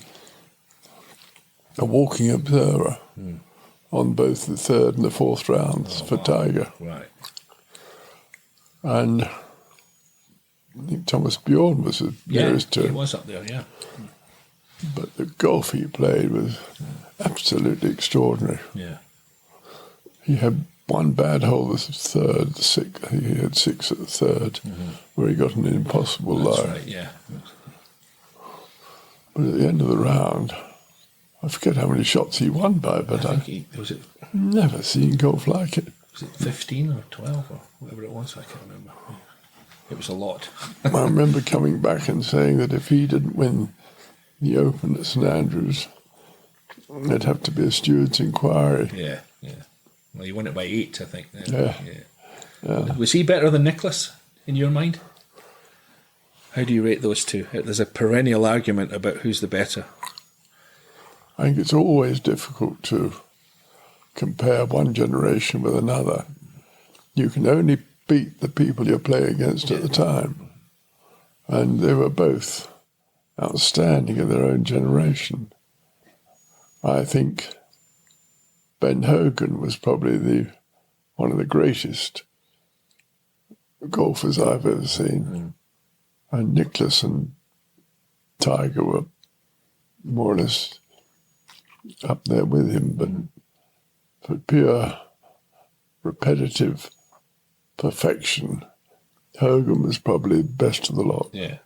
a walking observer on both the third and the fourth rounds for Tiger. Right. And I think Thomas Bjorn was the nearest to him. He was up there, yeah. But the golf he played was absolutely extraordinary. Yeah. He had one bad hole, the third, the sixth. I think he had 6 at the third, where he got an impossible lie. That's right, yeah. But at the end of the round, I forget how many shots he won by, but I've never seen golf like it. Was it 15 or 12 or whatever it was? I can't remember. It was a lot. I remember coming back and saying that if he didn't win the Open at St Andrews, there'd have to be a steward's inquiry. Yeah. Well, he won it by 8, I think. Yeah. Was he better than Nicklaus, in your mind? How do you rate those two? There's a perennial argument about who's the better. I think it's always difficult to compare one generation with another. You can only beat the people you're playing against at the time. And they were both outstanding in their own generation. I think Ben Hogan was probably one of the greatest golfers I've ever seen. And Nicklaus and Tiger were more or less up there with him, but for pure repetitive perfection, Hogan was probably the best of the lot. Yeah.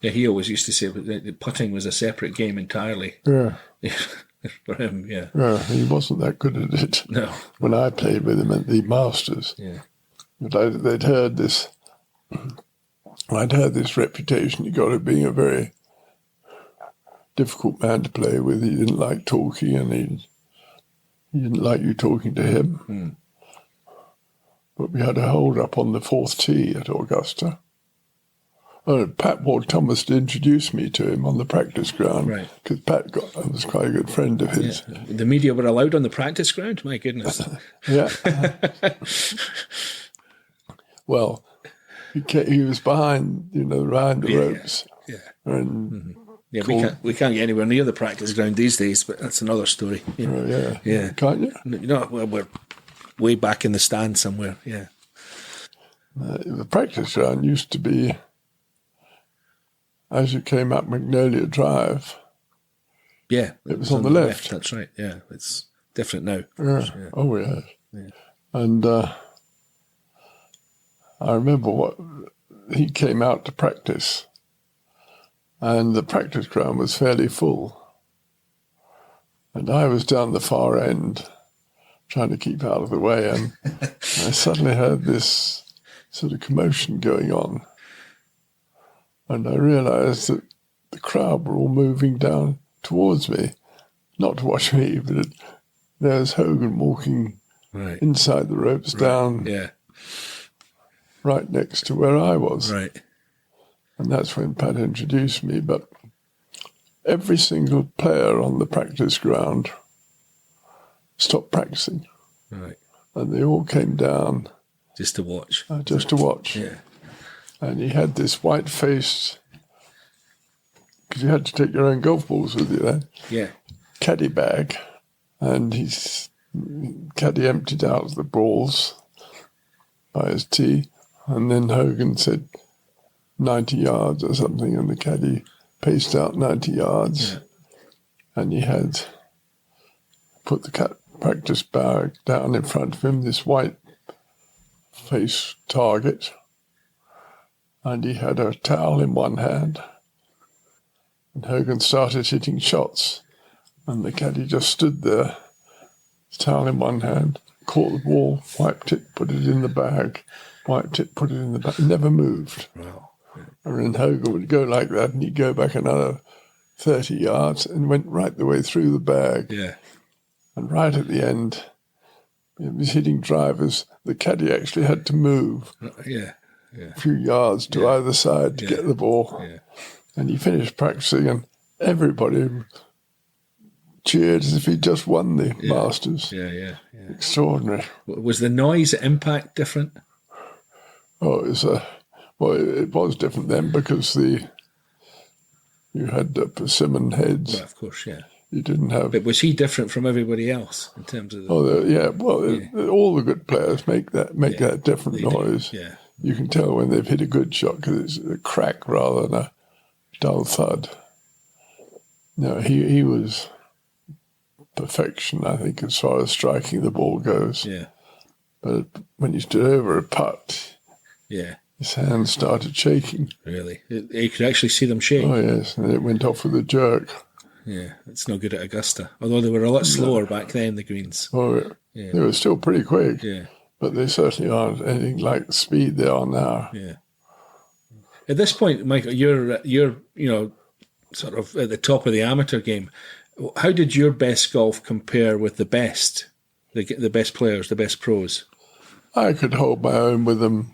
He always used to say that putting was a separate game entirely. Yeah. for him. Yeah. He wasn't that good at it. No. When I played with him at the Masters. Yeah. But they'd heard this. I'd heard this reputation he got of being a very difficult man to play with. He didn't like talking, and he didn't like you talking to him. But we had a hold up on the fourth tee at Augusta. Pat Ward Thomas introduced me to him on the practice ground. Right. Because Pat was quite a good friend of his. Yeah. The media were allowed on the practice ground? My goodness. Yeah. Well, he was behind the ropes. Yeah. And Yeah, we can't get anywhere near the practice ground these days, but that's another story. Yeah. Can't you? Well, we're way back in the stand somewhere. Yeah. The practice ground used to be, as you came up Magnolia Drive. Yeah. It was on the left. That's right. Yeah. It's different now. Yeah. Oh, yeah. And I remember he came out to practice, and the practice ground was fairly full. And I was down the far end, trying to keep out of the way, and I suddenly heard this sort of commotion going on. And I realised that the crowd were all moving down towards me, not to watch me, but there was Huggan walking inside the ropes down right next to where I was. Right. And that's when Pat introduced me. But every single player on the practice ground stopped practicing. Right. And they all came down. Just to watch. Just to watch. Yeah. And he had this white-faced, because you had to take your own golf balls with you then. Yeah. Caddy bag. And caddy emptied out the balls by his tee. And then Huggan said 90 yards or something, and the caddy paced out 90 yards. Yeah. And he had put the practice bag down in front of him, this white-faced target. And he had a towel in one hand. And Huggan started hitting shots. And the caddy just stood there, towel in one hand, caught the ball, wiped it, put it in the bag, wiped it, put it in the bag, never moved. Wow. And then Huggan would go like that, and he'd go back another 30 yards and went right the way through the bag. Yeah. And right at the end, he was hitting drivers. The caddy actually had to move a few yards to either side to get the ball. Yeah. And he finished practicing, and everybody cheered as if he'd just won the Masters. Yeah. Extraordinary. Was the noise impact different? Oh, it was different then because you had the persimmon heads. Well, of course, yeah. You didn't have. But was he different from everybody else in terms of? All the good players make that different noise. Yeah. You can tell when they've hit a good shot because it's a crack rather than a dull thud. No, he was perfection, I think, as far as striking the ball goes. Yeah. But when he stood over a putt, his hands started shaking. Really? You could actually see them shake? Oh, yes, and it went off with a jerk. Yeah, it's no good at Augusta. Although they were a lot slower back then, the greens. Oh, yeah. They were still pretty quick. Yeah. But they certainly aren't anything like the speed they are now. Yeah. At this point, Michael, you're sort of at the top of the amateur game. How did your best golf compare with the best players, the best pros? I could hold my own with them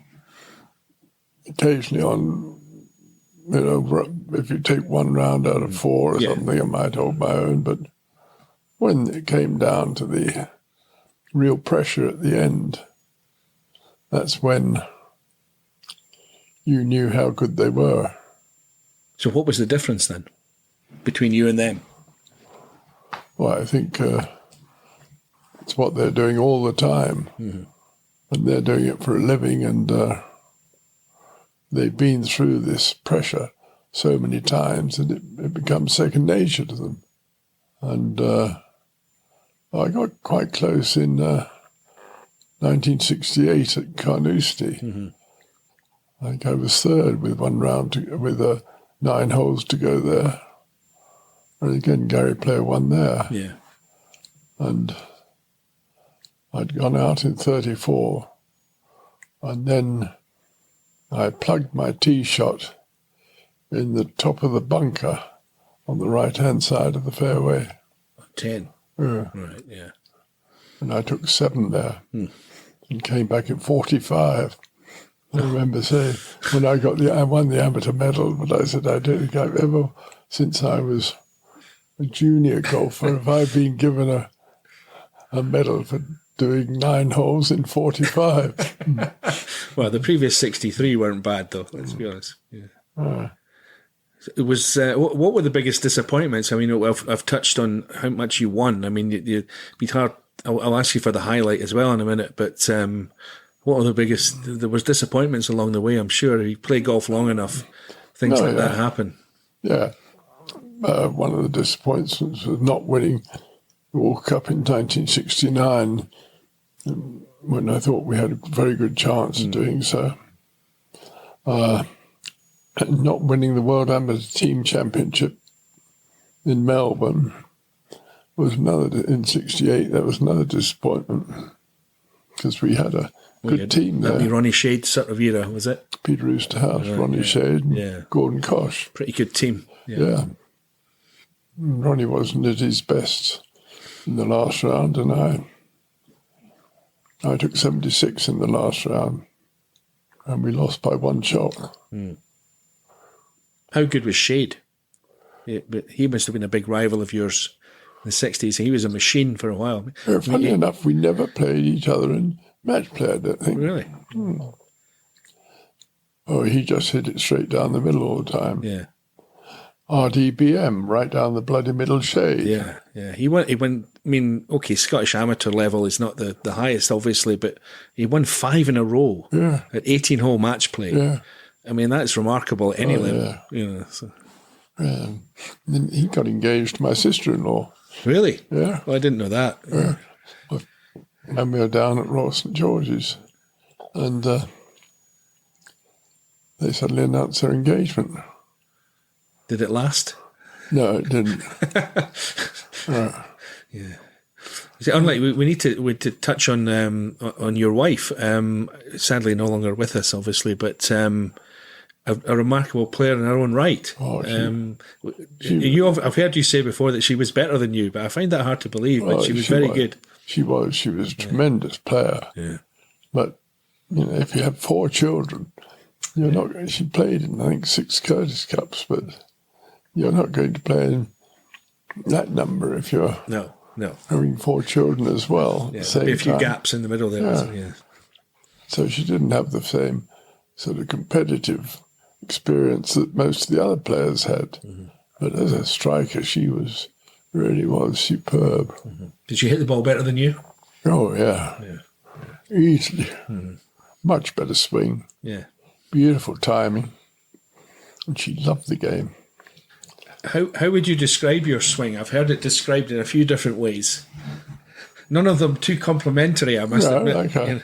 occasionally on, if you take one round out of four or something, I might hold my own. But when it came down to the real pressure at the end, that's when you knew how good they were. So what was the difference then between you and them? Well, I think it's what they're doing all the time. Mm-hmm. And they're doing it for a living, and they've been through this pressure so many times that it becomes second nature to them. And I got quite close in 1968 at Carnoustie. Mm-hmm. I think I was third with 1 round with 9 holes to go there. And again, Gary Player won there. Yeah. And I'd gone out in 34, and then I plugged my tee shot in the top of the bunker on the right-hand side of the fairway. 10. Yeah. Right, yeah. And I took 7 there and came back in 45. I remember saying, when I won the amateur medal, but I said, I don't think I've ever, since I was a junior golfer, have I been given a medal for doing 9 holes in 45. Well, the previous 63 weren't bad, though, let's be honest. Yeah. It was. What were the biggest disappointments? I mean, I've touched on how much you won. I mean, it'd be hard. I'll ask you for the highlight as well in a minute. But what were the biggest? There was disappointments along the way. I'm sure you play golf long enough, things like that happen. Yeah, one of the disappointments was not winning the World Cup in 1969, when I thought we had a very good chance of doing so. And not winning the World Amateur Team Championship in Melbourne was in 68. That was another disappointment, because we had a good team there. That'd be Ronnie Shade sort of era, was it? Peter Oosterhouse, Ronnie Shade, and Gordon Kosh. Pretty good team. Yeah. Ronnie wasn't at his best in the last round, and I took 76 in the last round, and we lost by 1 shot. How good was Shade? He must have been a big rival of yours in the 60s. He was a machine for a while. Funny enough, we never played each other in match play, I don't think. Really? Oh, he just hit it straight down the middle all the time. Yeah. RDBM, right down the bloody middle shade. Yeah, yeah. He went. I mean, okay, Scottish amateur level is not the highest, obviously, but he won 5 in a row at 18-hole match play. Yeah. I mean, that's remarkable at any level. Yeah. You know, so. Then he got engaged to my sister-in-law. Really? Yeah. Well, I didn't know that. Yeah. And we were down at Royal St George's, and they suddenly announced their engagement. Did it last? No, it didn't. Yeah. See, unlike we need to touch on your wife. Sadly, no longer with us, obviously, but a remarkable player in her own right. Oh, I've heard you say before that she was better than you, but I find that hard to believe. But she was very good. She was a tremendous player. Yeah. But if you have 4 children, you're not. She played in, I think, 6 Curtis Cups, but you're not going to play in that number if you're having 4 children as well. Yeah, there'll be a few gaps in the middle there. Yeah. So she didn't have the same sort of competitive experience that most of the other players had. Mm-hmm. But as a striker, she really was superb. Mm-hmm. Did she hit the ball better than you? Oh, yeah. Easily. Mm-hmm. Much better swing. Yeah. Beautiful timing. And she loved the game. How would you describe your swing? I've heard it described in a few different ways. None of them too complimentary, I must admit. Like a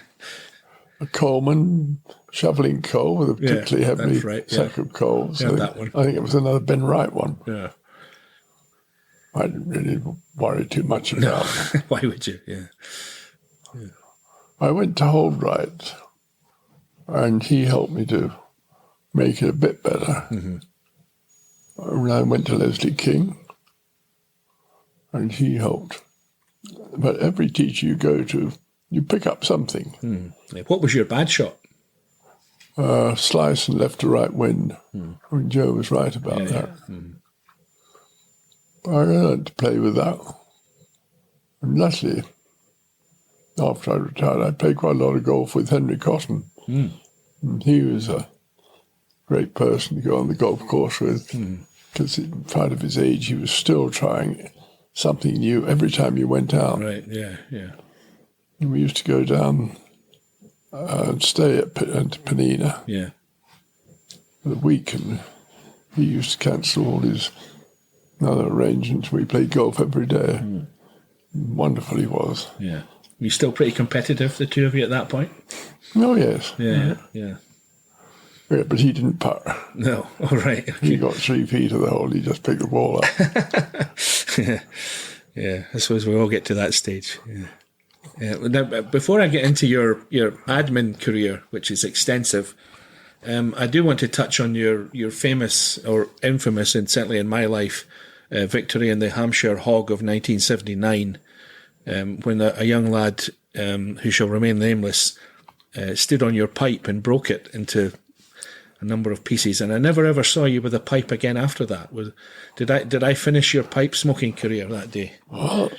Coleman shoveling coal with a particularly heavy sack of coal. So that one. I think it was another Ben Wright one. Yeah. I didn't really worry too much about it. Why would you? Yeah. I went to Holdright, and he helped me to make it a bit better. Mm-hmm. And I went to Leslie King, and he helped. But every teacher you go to, you pick up something. Mm. What was your bad shot? Slice and left to right wind. Mm. I mean, Joe was right about that. Yeah. Mm. I learned to play with that. And luckily, after I retired, I played quite a lot of golf with Henry Cotton. Mm. And he was a great person to go on the golf course with, because in spite of his age, he was still trying something new every time you went out. Right, yeah. And we used to go down and stay at Penina for the week, and he used to cancel all his other arrangements. We played golf every day. Mm. Wonderful he was. Yeah. Were you still pretty competitive, the two of you, at that point? Oh, yes. Yeah. Yeah, but he didn't putt. No, all right. Okay. He got 3 feet of the hole. He just picked the ball up. Yeah, I suppose we all get to that stage. Yeah. Now, before I get into your admin career, which is extensive, I do want to touch on your famous or infamous, and certainly in my life, victory in the Hampshire Hog of 1979, when a young lad who shall remain nameless stood on your pipe and broke it into a number of pieces, and I never ever saw you with a pipe again after that. Did I finish your pipe smoking career that day? Well,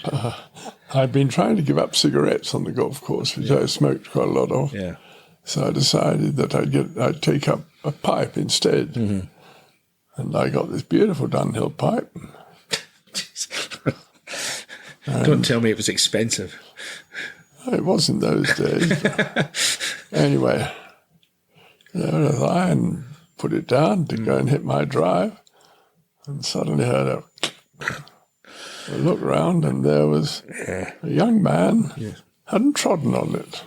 I'd been trying to give up cigarettes on the golf course, which I smoked quite a lot of. Yeah. So I decided that I'd take up a pipe instead, and I got this beautiful Dunhill pipe. Don't tell me it was expensive. It was in those days. Anyway, there was I, and put it down to go and hit my drive, and suddenly heard a look round, and there was a young man hadn't trodden on it.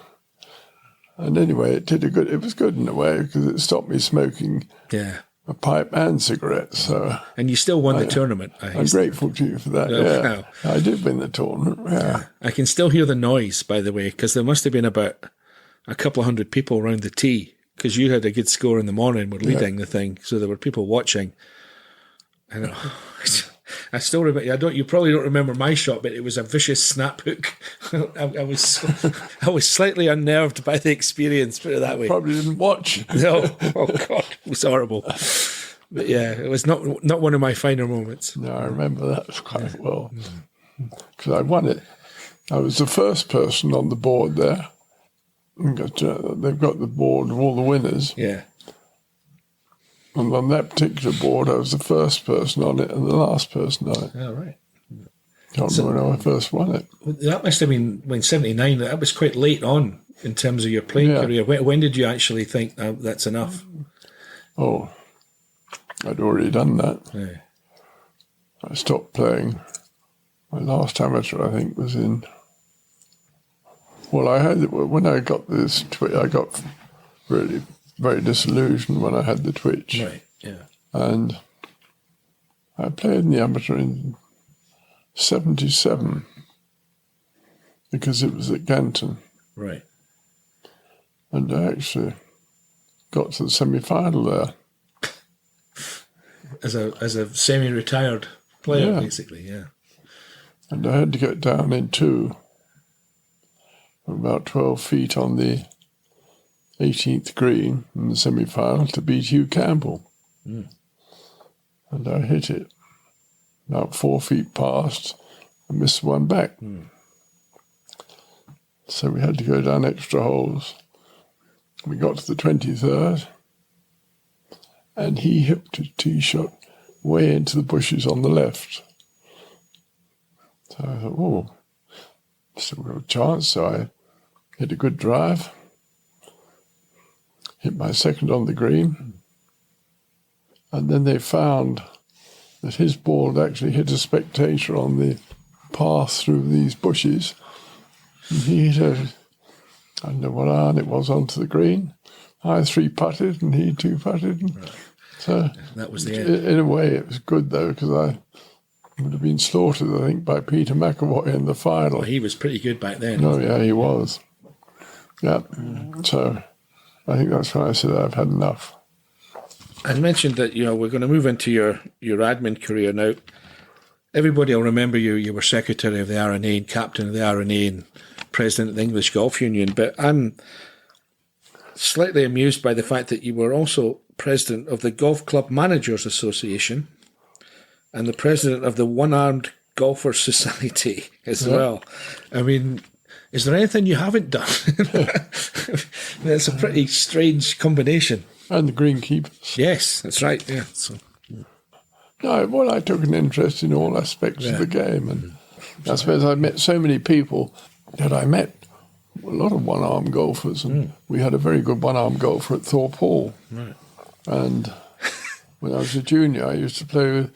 And anyway, it was good in a way, because it stopped me smoking a pipe and cigarettes. So, and you still won the tournament. I'm grateful to you for that. Wow. I did win the tournament. Yeah. I can still hear the noise, by the way, because there must have been about a couple of hundred people around the tee, because you had a good score in the morning, were leading the thing, so there were people watching. And I still remember. You probably don't remember my shot, but it was a vicious snap hook. I was slightly unnerved by the experience. Put it that way. Probably didn't watch. No, oh God, it was horrible. But yeah, it was not one of my finer moments. No, I remember that quite well, because I won it. I was the first person on the board there. They've got the board of all the winners. Yeah. And on that particular board, I was the first person on it and the last person on it. Oh, right. Can't remember when I first won it. That must have been when 79. That was quite late on in terms of your playing career. When did you actually think that's enough? Oh, I'd already done that. Yeah. I stopped playing. My last amateur, I think, was in... Well, when I got this twitch, I got really very disillusioned when I had the twitch. Right, yeah. And I played in the amateur in 77 because it was at Ganton. Right. And I actually got to the semi-final there. As a semi-retired player, basically, yeah. And I had to get down in two, about 12 feet on the 18th green in the semi-final to beat Hugh Campbell. And I hit it about 4 feet past and missed one back. So we had to go down extra holes. We got to the 23rd, and he hipped a tee shot way into the bushes on the left. So I thought, still got a chance. So I hit a good drive, hit my second on the green, and then they found that his ball had actually hit a spectator on the path through these bushes. And he hit I don't know what iron it was, onto the green. I 3-putted and he 2-putted. So that was the end. In a way, it was good, though, because I would have been slaughtered, I think, by Peter McAvoy in the final. Well, he was pretty good back then. Oh, yeah, he was. Yeah. So I think that's when I said I've had enough. I mentioned that, we're going to move into your admin career now. Everybody will remember you. You were secretary of the R&A and captain of the R&A and president of the English Golf Union. But I'm slightly amused by the fact that you were also president of the Golf Club Managers Association and the president of the One-Armed Golfers Society as well. I mean, is there anything you haven't done? That's a pretty strange combination. And the greenkeepers. Yes, that's right. Yeah. So. No, well, I took an interest in all aspects of the game, and I suppose I met so many people that I met a lot of one-arm golfers, and we had a very good one-arm golfer at Thorpe Hall. Right. And when I was a junior, I used to play with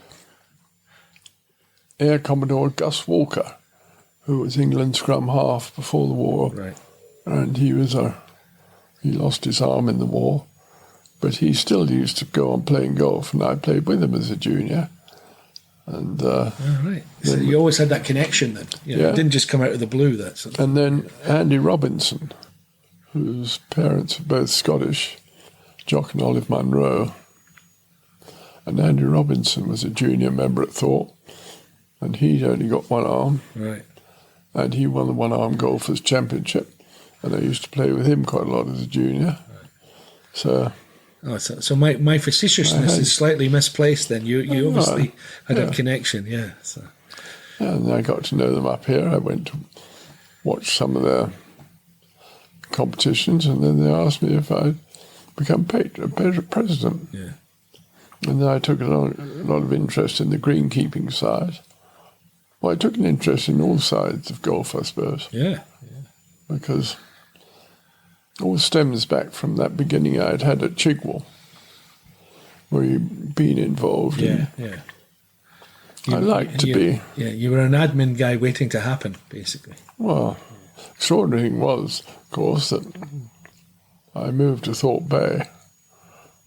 Air Commodore Gus Walker, who was England's scrum half before the war. Right. And he lost his arm in the war. But he still used to go on playing golf, and I played with him as a junior. And All right. So you always had that connection then. You know, Yeah. It didn't just come out of the blue. and then Andy Robinson, whose parents were both Scottish, Jock and Olive Munro. And Andy Robinson was a junior member at Thorpe, and he'd only got one arm, Right. and he won the one-arm golfers championship, and I used to play with him quite a lot as a junior. So Oh, so my facetiousness is slightly misplaced then. You obviously had yeah. a connection, yeah. So. and I got to know them up here. I went to watch some of their competitions, and then they asked me if I'd become president. Yeah. And then I took a lot of interest in the greenkeeping side. Well, I took an interest in all sides of golf, I suppose, Yeah. because it all stems back from that beginning I'd had at Chigwell, where you've been involved. Yeah. I like to be. Yeah, you were an admin guy waiting to happen, basically. Well, extraordinary thing was, of course, that I moved to Thorpe Bay,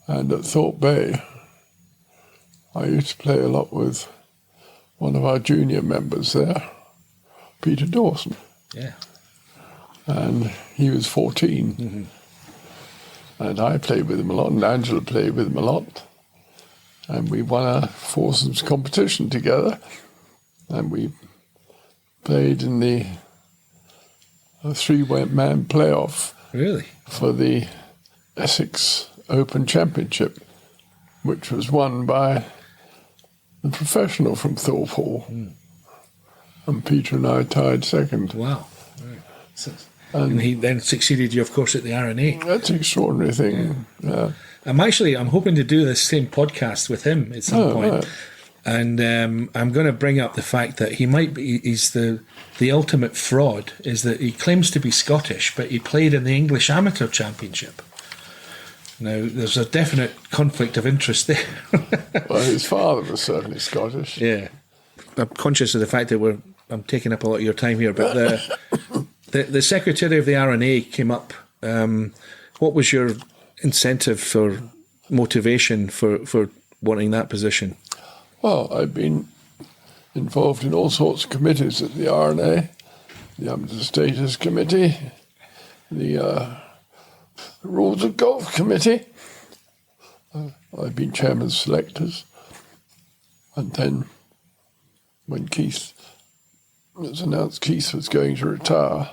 and at Thorpe Bay, I used to play a lot with one of our junior members there, Peter Dawson, Yeah. and he was 14, and I played with him a lot, and Angela played with him a lot, and we won a foursomes competition together, and we played in the three-man playoff Really? for the Essex Open Championship, which was won by the professional from Thorpe Hall. And Peter and I tied second. Wow. Right. So, and he then succeeded you, of course, at the R&A. That's an extraordinary thing. Yeah. I'm hoping to do this same podcast with him at some point. Right. And I'm going to bring up the fact that he's the ultimate fraud, is that he claims to be Scottish, but he played in the English Amateur Championship. Now, there's a definite conflict of interest there. Well, his father was certainly Scottish. Yeah. I'm conscious of the fact that I'm taking up a lot of your time here, but the secretary of the R&A came up. What was your incentive or motivation for wanting that position? Well, I've been involved in all sorts of committees at the R&A, the Amateur Status Committee, the Rules of Golf Committee. I've been chairman of selectors. And then when it was announced Keith was going to retire,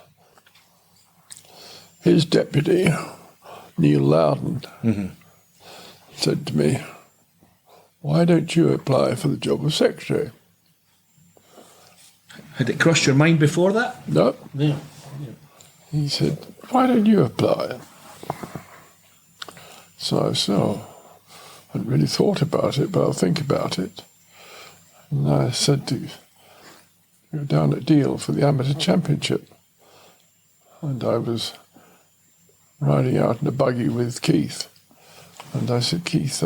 his deputy, Neil Loudon, said to me, "Why don't you apply for the job of secretary?" Had it crossed your mind before that? No. Yeah. He said, "Why don't you apply?" So I said, "Oh, I hadn't really thought about it, but I'll think about it." And I said to go down at Deal for the Amateur Championship. And I was riding out in a buggy with Keith. And I said, "Keith,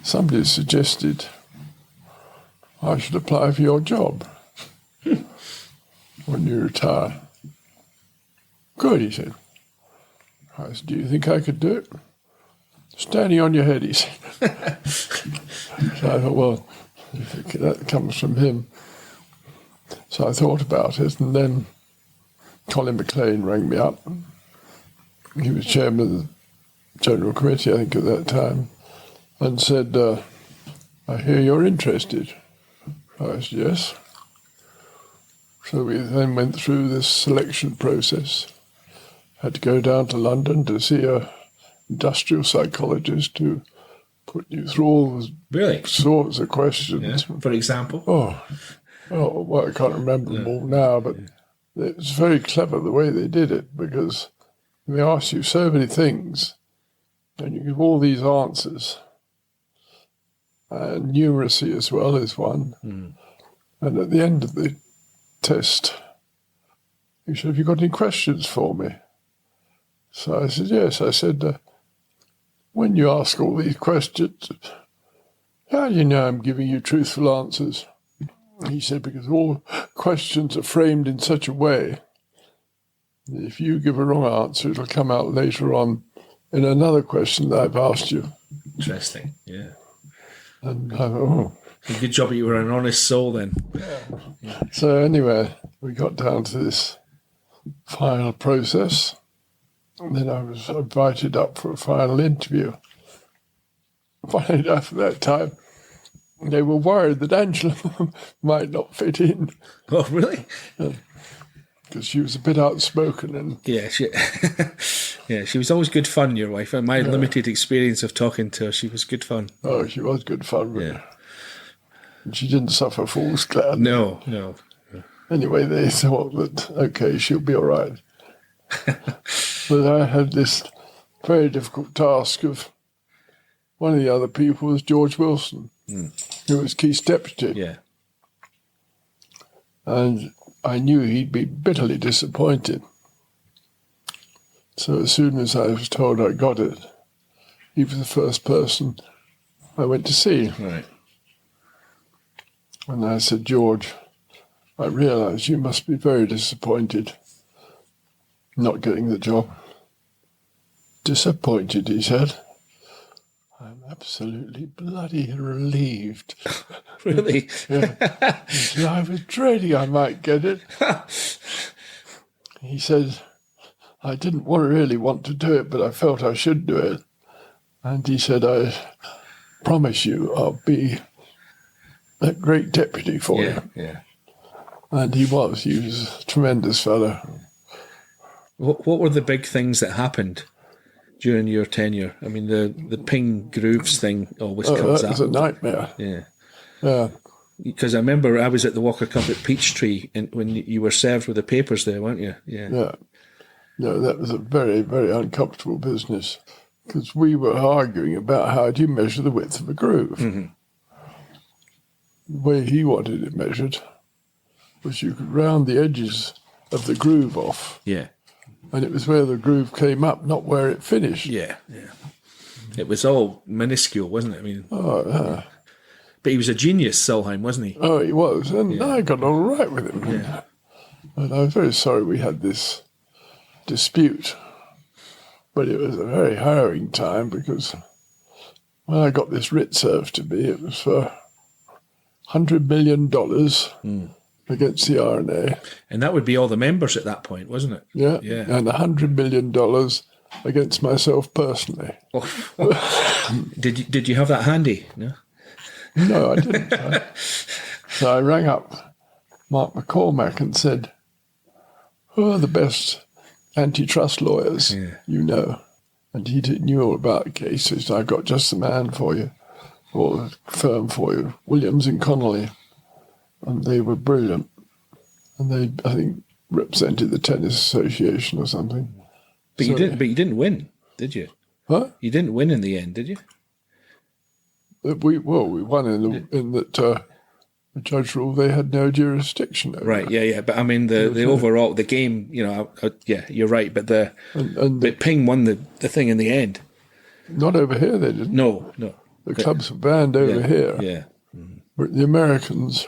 somebody suggested I should apply for your job when you retire." "Good," he said. I said, "Do you think I could do it?" "Standing on your head," he said. So I thought, well, that comes from him. So I thought about it, and then Colin McLean rang me up. He was chairman of the General Committee, I think, at that time, and said, "I hear you're interested." I said, "Yes." So we then went through this selection process. Had to go down to London to see a industrial psychologist who put you through all Really? sorts of questions. Yeah. For example? Well, I can't remember them all now, but it was very clever the way they did it, because they ask you so many things and you give all these answers. And numeracy as well is one. And at the end of the test, he said, "Have you got any questions for me?" So I said, "Yes." I said, "When you ask all these questions, how do you know I'm giving you truthful answers?" He said, "Because all questions are framed in such a way that if you give a wrong answer, it'll come out later on in another question that I've asked you." Interesting, yeah. And I thought, A good job you were an honest soul then. So anyway, we got down to this final process, and then I was invited up for a final interview. Funny enough, at that time, they were worried that Angela might not fit in Oh, really? because she was a bit outspoken and Yeah, she was always good fun, your wife. And my limited experience of talking to her, she was good fun. oh, she was good fun. But Yeah. she didn't suffer fools glad. No. Anyway, they thought that, okay, she'll be all right. But I had this very difficult task of one of the other people was George Wilson, who was Keith's deputy. Yeah. And I knew he'd be bitterly disappointed. So as soon as I was told I got it, he was the first person I went to see. Right. And I said, George, I realise you must be very disappointed not getting the job. Disappointed, he said. I'm absolutely bloody relieved. Really? Yeah. He said, I was dreading I might get it. He said, I didn't really want to do it, but I felt I should do it. And he said, I promise you I'll be a great deputy for you. Yeah. And he was. He was a tremendous fellow. What were the big things that happened during your tenure? I mean, the Ping Grooves thing always comes That up. was a nightmare. Yeah. Yeah. Because I remember I was at the Walker Cup at Peachtree when you were served with the papers there, weren't you? Yeah. Yeah. No, that was a very, very uncomfortable business because we were arguing about how do you measure the width of a groove. Mm-hmm. The way he wanted it measured was you could round the edges of the groove off, Yeah. and it was where the groove came up, not where it finished. Yeah. It was all minuscule, wasn't it? I mean, Oh, yeah. but he was a genius, Solheim, wasn't he? Oh, he was, and I got on all right with him. Yeah. And I was very sorry we had this dispute, but it was a very harrowing time because when I got this writ served to me, it was for $100 million against the RNA. And that would be all the members at that point, wasn't it? Yeah. Yeah. And $100 million against myself personally. Did you have that handy? No. No, I didn't. So I rang up Mark McCormack and said, who are the best antitrust lawyers you know? And he knew all about the case. He said, I've got just the man for you, or the firm for you, Williams and Connolly. And they were brilliant. And they, I think, represented the Tennis Association or something. But you didn't win, did you? Huh? You didn't win in the end, did you? We won in that the judge ruled they had no jurisdiction over Right, it. yeah. But I mean, the overall, the game, yeah, you're right. But but Ping won the thing in the end. Not over here, they didn't. No. The clubs were banned over here. Yeah. But the Americans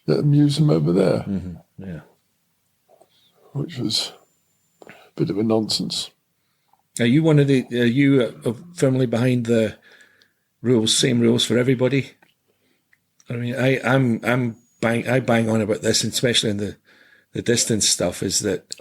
let them use them over there, Yeah. which was a bit of a nonsense. Are you firmly behind the rules, same rules for everybody? I mean, I bang on about this, especially in the distance stuff, is that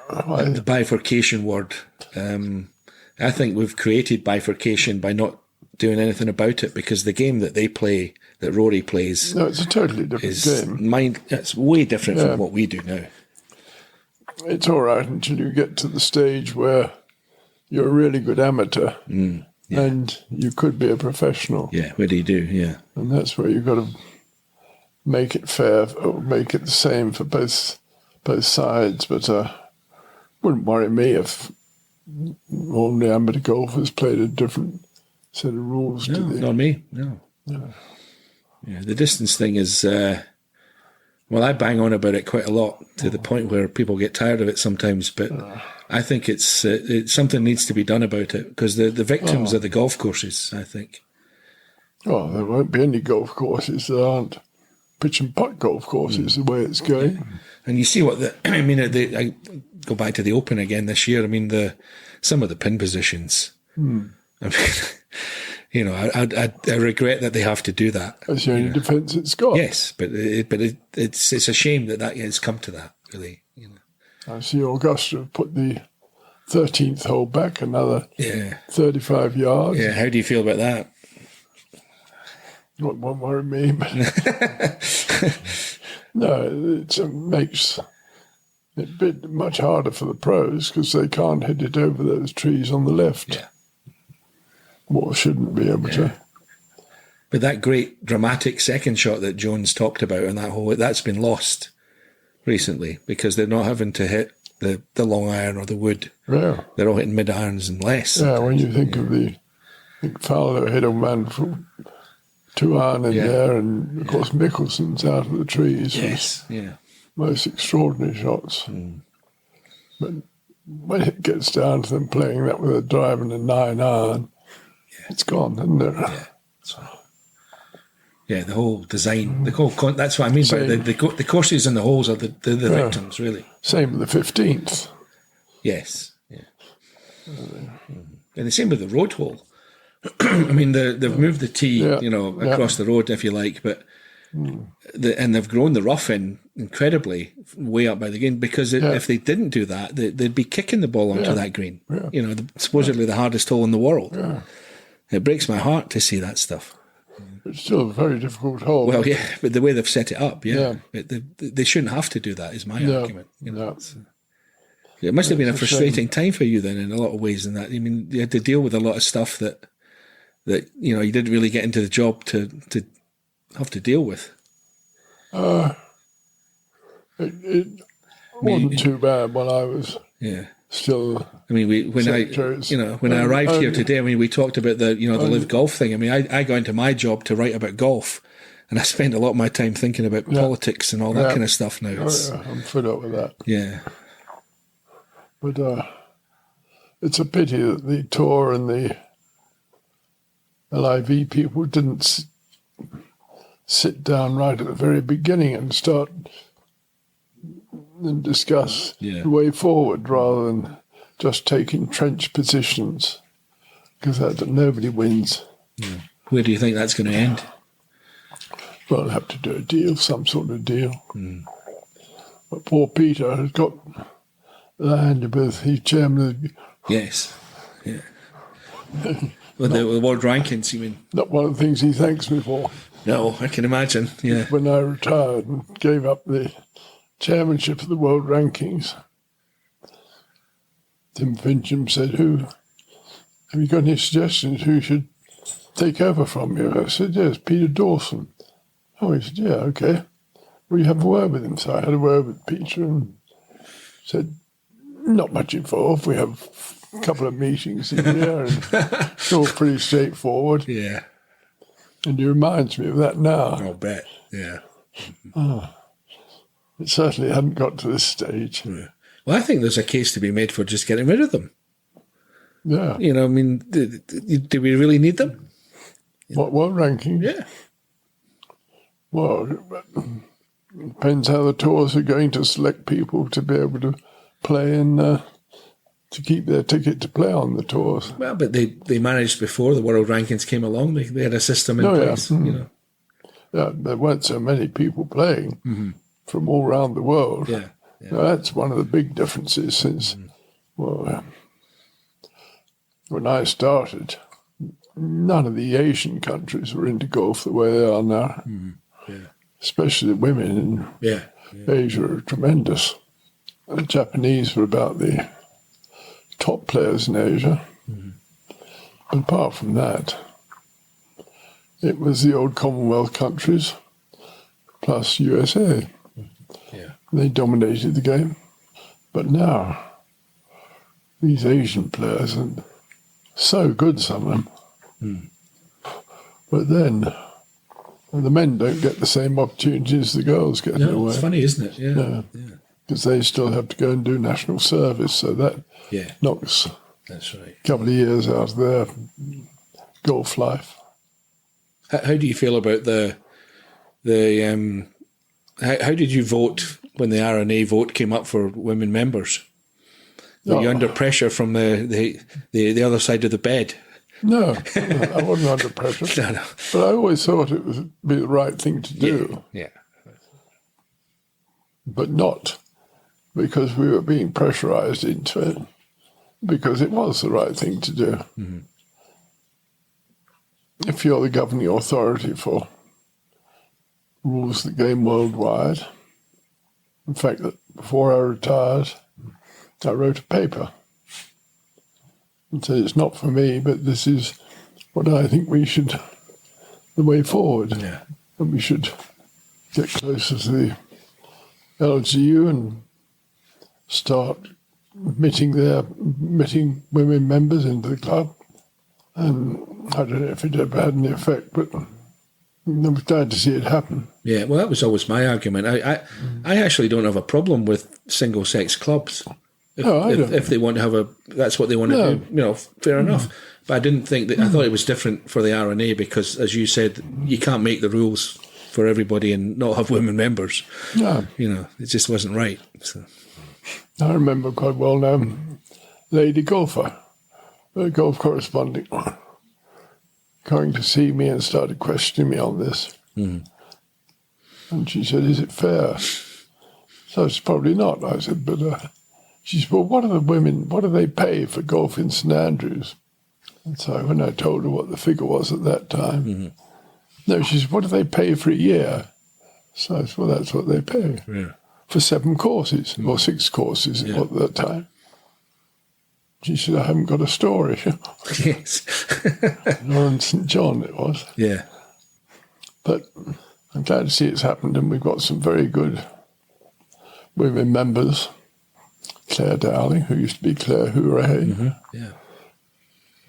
the bifurcation word. I think we've created bifurcation by not doing anything about it, because the game that they play, that Rory plays, No, it's a totally different game. It's way different from what we do now. It's all right until you get to the stage where you're a really good amateur and you could be a professional. Yeah, what do you do? Yeah. And that's where you've got to make it fair, or make it the same for both sides. But wouldn't worry me if ordinary amateur golfers played a different set of rules. No, not me. No. Yeah, the distance thing is, I bang on about it quite a lot, to the point where people get tired of it sometimes. But I think it's something needs to be done about it, because the victims are the golf courses, I think. Oh, there won't be any golf courses that aren't pitch and putt golf courses the way it's going. And you see what I go back to the Open again this year. I mean, some of the pin positions. I mean, I regret that they have to do that. That's the only defence it's got. Yes, but it's a shame that it's come to that, really. I see Augusta have put the 13th hole back another 35 yards. Yeah, how do you feel about that? Won't worry me. But no, it makes it a bit much harder for the pros because they can't hit it over those trees on the left. Yeah. Or shouldn't be able to. But that great dramatic second shot that Jones talked about on that hole, that's been lost recently because they're not having to hit the long iron or the wood. Yeah. They're all hitting mid irons and less. Yeah, when you think of I think Fowler hit a man from 2 iron in there, and of course Mickelson's out of the trees. Yes, Most extraordinary shots. But when it gets down to them playing that with a drive and a 9 iron, it's gone, isn't it? Yeah, the whole design, that's what I mean by the courses and the holes are the victims, really. Same with the 15th. Yes, yeah. And the same with the road hole. I mean, they've moved the tee, across the road, if you like, but and they've grown the rough in incredibly way up by the green because if they didn't do that, they'd be kicking the ball onto that green. Yeah. Supposedly the hardest hole in the world. Yeah. It breaks my heart to see that stuff. It's still a very difficult hole. Well, yeah, but the way they've set it up, but they shouldn't have to do that. Is my argument. It must have been a frustrating time for you then, in a lot of ways. In that, I mean, you had to deal with a lot of stuff that you didn't really get into the job to have to deal with. It wasn't too bad when I was still. I mean, when I arrived here today, I mean, we talked about the live golf thing. I mean, I got into my job to write about golf, and I spend a lot of my time thinking about politics and all that kind of stuff now. I'm fed up with that. Yeah, but it's a pity that the tour and the LIV people didn't sit down right at the very beginning and start and discuss the way forward rather than just take entrenched positions, because nobody wins. Yeah. Where do you think that's going to end? Well, they'll have to do a deal, some sort of deal. But poor Peter has got land with his chairman. Yes. Yeah. Well, the world rankings, you mean? Not one of the things he thanks me for. No, I can imagine, yeah. When I retired and gave up the chairmanship of the world rankings, Tim Fincham said, have you got any suggestions who should take over from you? I said, yes, Peter Dawson. Oh, he said, yeah, okay. Well, you have a word with him. So I had a word with Peter and said, not much involved. We have a couple of meetings a year and it's all pretty straightforward. Yeah. And he reminds me of that now. I'll bet, yeah. It certainly hadn't got to this stage. Yeah. Well, I think there's a case to be made for just getting rid of them. Yeah. I mean, do we really need them? What ranking? Yeah. Well, it depends how the tours are going to select people to be able to play and to keep their ticket to play on the tours. Well, but they managed before the world rankings came along. They had a system in place. Yeah, there weren't so many people playing from all around the world. Yeah. Now, that's one of the big differences since, when I started, none of the Asian countries were into golf the way they are now. Yeah. Especially the women in Asia are tremendous. The Japanese were about the top players in Asia. But apart from that, it was the old Commonwealth countries plus USA. Yeah. They dominated the game. But now, these Asian players are so good, some of them. But then, the men don't get the same opportunities the girls get in a way. It's funny, isn't it? Yeah. Because they still have to go and do national service, so that knocks that's right. a couple of years out of their golf life. How do you feel about how did you vote when the R&A vote came up for women members? Were you under pressure from the other side of the bed? No, I wasn't under pressure. No. But I always thought it would be the right thing to do, Yeah. but not because we were being pressurized into it, because it was the right thing to do. Mm-hmm. If you're the governing authority for rules the game worldwide, in fact, before I retired, I wrote a paper and said it's not for me, but this is what I think the way forward. Yeah. And we should get closer to the LGU and start admitting women members into the club. And I don't know if it ever had any effect, but I'm glad to see it happen. Yeah, well, that was always my argument. I actually don't have a problem with single-sex clubs. If they want to have that's what they want to do, fair enough. But I didn't think that, I thought it was different for the RNA because, as you said, you can't make the rules for everybody and not have women members. No. It just wasn't right. So. I remember quite well now, lady golfer, a golf correspondent, coming to see me and started questioning me on this. Mm. And she said, is it fair? So it's probably not. I said, but she said, well, what do they pay for golf in St Andrews? And so when I told her what the figure was at that time, no, she said, what do they pay for a year? So I said, well, that's what they pay. Yeah. For 7 courses, or 6 courses at that time. She said, I haven't got a story. Yes. Lauren St John it was. Yeah. But I'm glad to see it's happened, and we've got some very good women members. Claire Dowling, who used to be Claire Hooray. Yeah.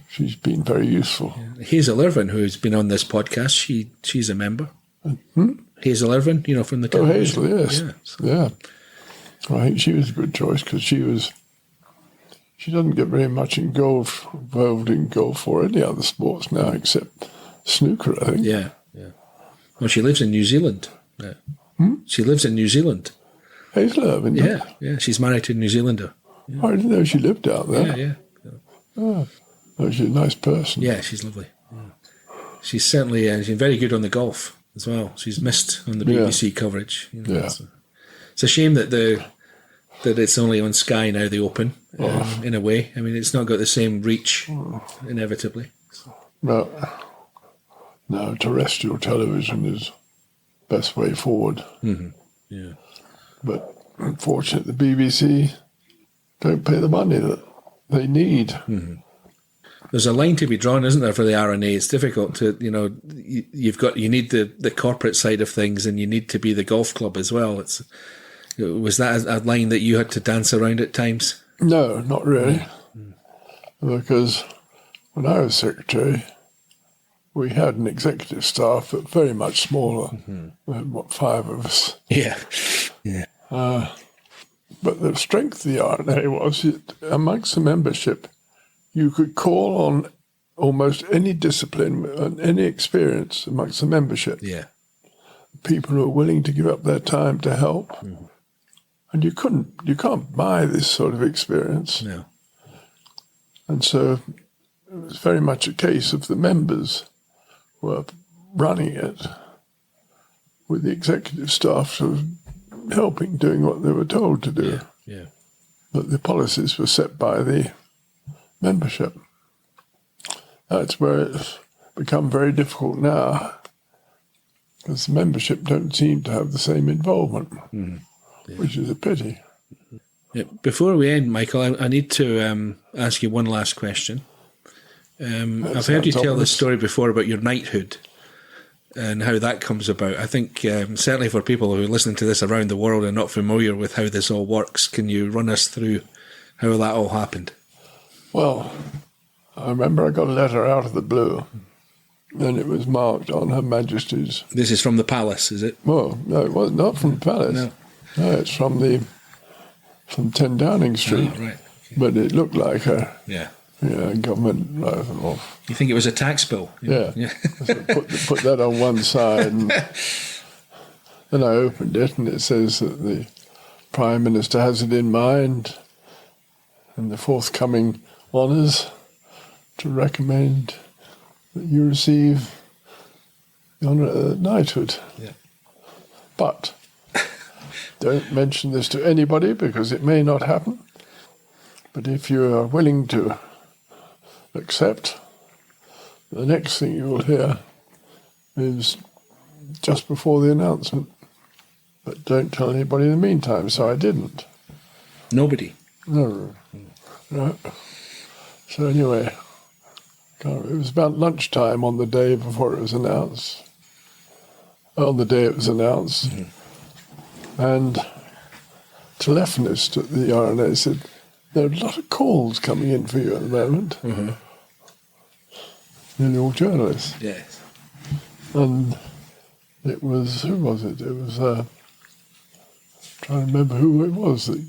She's been very useful. Yeah. Hazel Irvin, who's been on this podcast, she's a member. Hazel Irvin, from the television. Oh, Hazel, yes. Yeah. Well, I think she was a good choice because she doesn't get very much involved in golf or any other sports now except snooker, I think. Yeah. Well, she lives in New Zealand. Yeah. She lives in New Zealand. Hazel Irvin? Yeah. She's married to a New Zealander. Yeah. I didn't know she lived out there. Yeah. Oh, she's a nice person. Yeah, she's lovely. Yeah. She's certainly she's very good on the golf as well. She's missed on the BBC coverage. It's a shame that that it's only on Sky now, the Open, in a way. I mean, it's not got the same reach, inevitably. No, terrestrial television is the best way forward. Mm-hmm. Yeah. But unfortunately, the BBC don't pay the money that they need. Mm-hmm. There's a line to be drawn, isn't there, for the RNA? It's difficult to, you need the corporate side of things, and you need to be the golf club as well. Was that a line that you had to dance around at times? No, not really. Because when I was secretary, we had an executive staff, but very much smaller. We had, 5 of us. Yeah. But the strength of the RNA was that amongst the membership, you could call on almost any discipline and any experience amongst the membership. Yeah. People who are willing to give up their time to help. And you can't buy this sort of experience. No. And so it was very much a case of the members were running it with the executive staff sort of helping, doing what they were told to do. Yeah. But the policies were set by the membership. That's where it's become very difficult now, because the membership don't seem to have the same involvement, which is a pity. Yeah. Before we end, Michael, I need to ask you one last question. I've heard you tell this story before about your knighthood and how that comes about. I think certainly for people who are listening to this around the world and not familiar with how this all works, can you run us through how that all happened? Well, I remember I got a letter out of the blue, and it was marked on Her Majesty's. This is from the palace, is it? Well, no, it was not from the palace. No, it's from 10 Downing Street. Oh, right. Okay. But it looked like a government. You think it was a tax bill? Yeah. So put that on one side, and then I opened it, and it says that the Prime Minister has it in mind, and the forthcoming honours to recommend that you receive the honour of knighthood. Yeah. But don't mention this to anybody because it may not happen. But if you are willing to accept, the next thing you will hear is just before the announcement. But don't tell anybody in the meantime, so I didn't. Nobody. No. So anyway, it was about lunchtime on the day before it was announced. On the day it was announced. Mm-hmm. And telephonist at the RNA said, there are a lot of calls coming in for you at the moment. Mm-hmm. Nearly all journalists. Yes. And it was, who was it? It was, trying to remember who it was that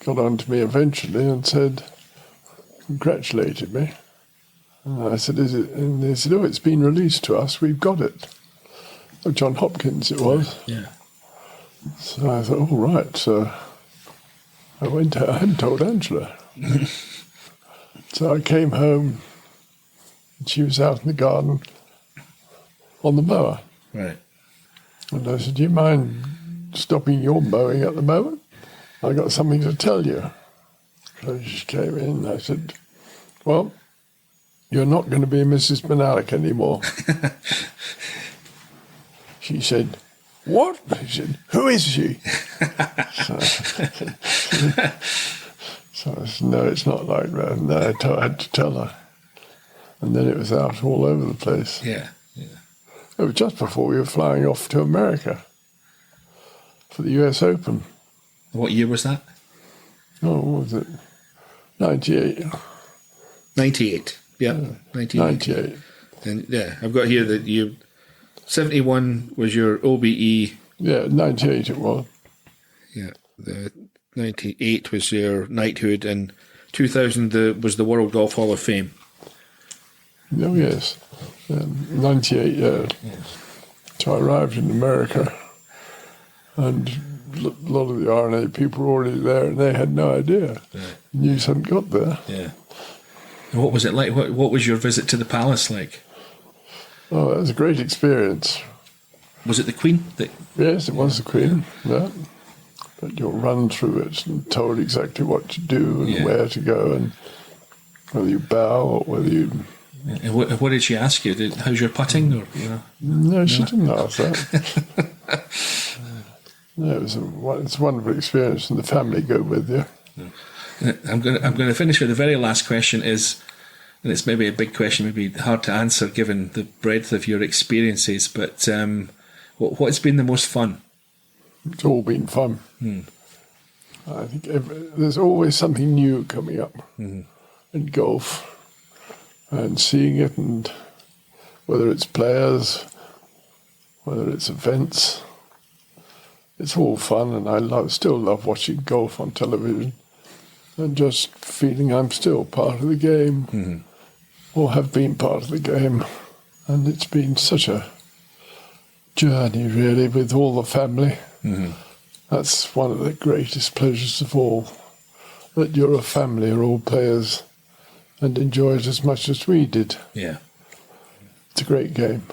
got on to me eventually and said, congratulated me. And I said, is it? And they said, oh, it's been released to us, we've got it. Oh, John Hopkins it was. Yeah. So I thought, oh, right. So I went out, I hadn't told Angela. So I came home, and she was out in the garden on the mower. Right. And I said, do you mind stopping your mowing at the moment? I got something to tell you. So she came in and I said, well, you're not going to be Mrs. Bonallack anymore. She said, what? I said, who is she? So I said, no, it's not like that. No, I had to tell her. And then it was out all over the place. Yeah. It was just before we were flying off to America for the US Open. What year was that? Oh, what was it? 98. 98. Yeah, 98. And yeah, I've got here that 71 was your OBE. Yeah, 98 it was. Yeah, the 98 was your knighthood, and 2000 was the World Golf Hall of Fame. Oh, yes. 98, yeah. So I arrived in America, and a lot of the RNA people were already there, and they had no idea. Yeah. News hadn't got there. Yeah. And what was it like? What was your visit to the palace like? Oh, it was a great experience. Was it the Queen? Yes, it was the Queen, yeah. But you're run through it and told exactly what to do and where to go and whether you bow or whether you... And what did she ask you? How's your putting? Or No, she didn't ask that. No, it's a wonderful experience, and the family go with you. I'm going to finish with the very last question is, and it's maybe a big question, maybe hard to answer given the breadth of your experiences, but what's been the most fun? It's all been fun. I think there's always something new coming up in golf, and seeing it, and whether it's players, whether it's events, it's all fun, and I still love watching golf on television and just feeling I'm still part of the game or have been part of the game. And it's been such a journey, really, with all the family. That's one of the greatest pleasures of all, that you're a family, are all players, and enjoy it as much as we did. Yeah. It's a great game.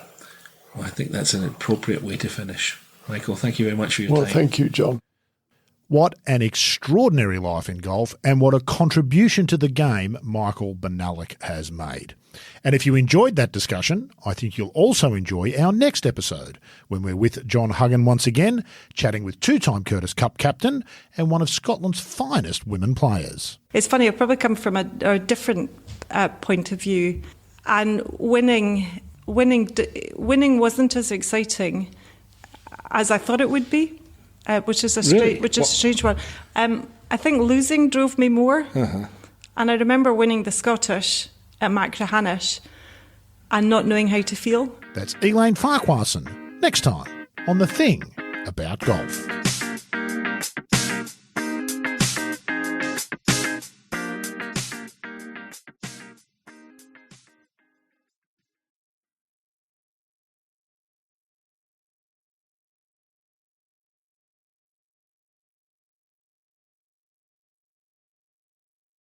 Well, I think that's an appropriate way to finish. Michael, thank you very much for your time. Well, thank you, John. What an extraordinary life in golf, and what a contribution to the game Michael Bonallack has made. And if you enjoyed that discussion, I think you'll also enjoy our next episode, when we're with John Huggan once again, chatting with two-time Curtis Cup captain and one of Scotland's finest women players. It's funny, I've probably come from a different point of view, and winning wasn't as exciting as I thought it would be, which is a strange one. I think losing drove me more, and I remember winning the Scottish at Machrihanish and not knowing how to feel. That's Elaine Farquharson, next time on The Thing About Golf.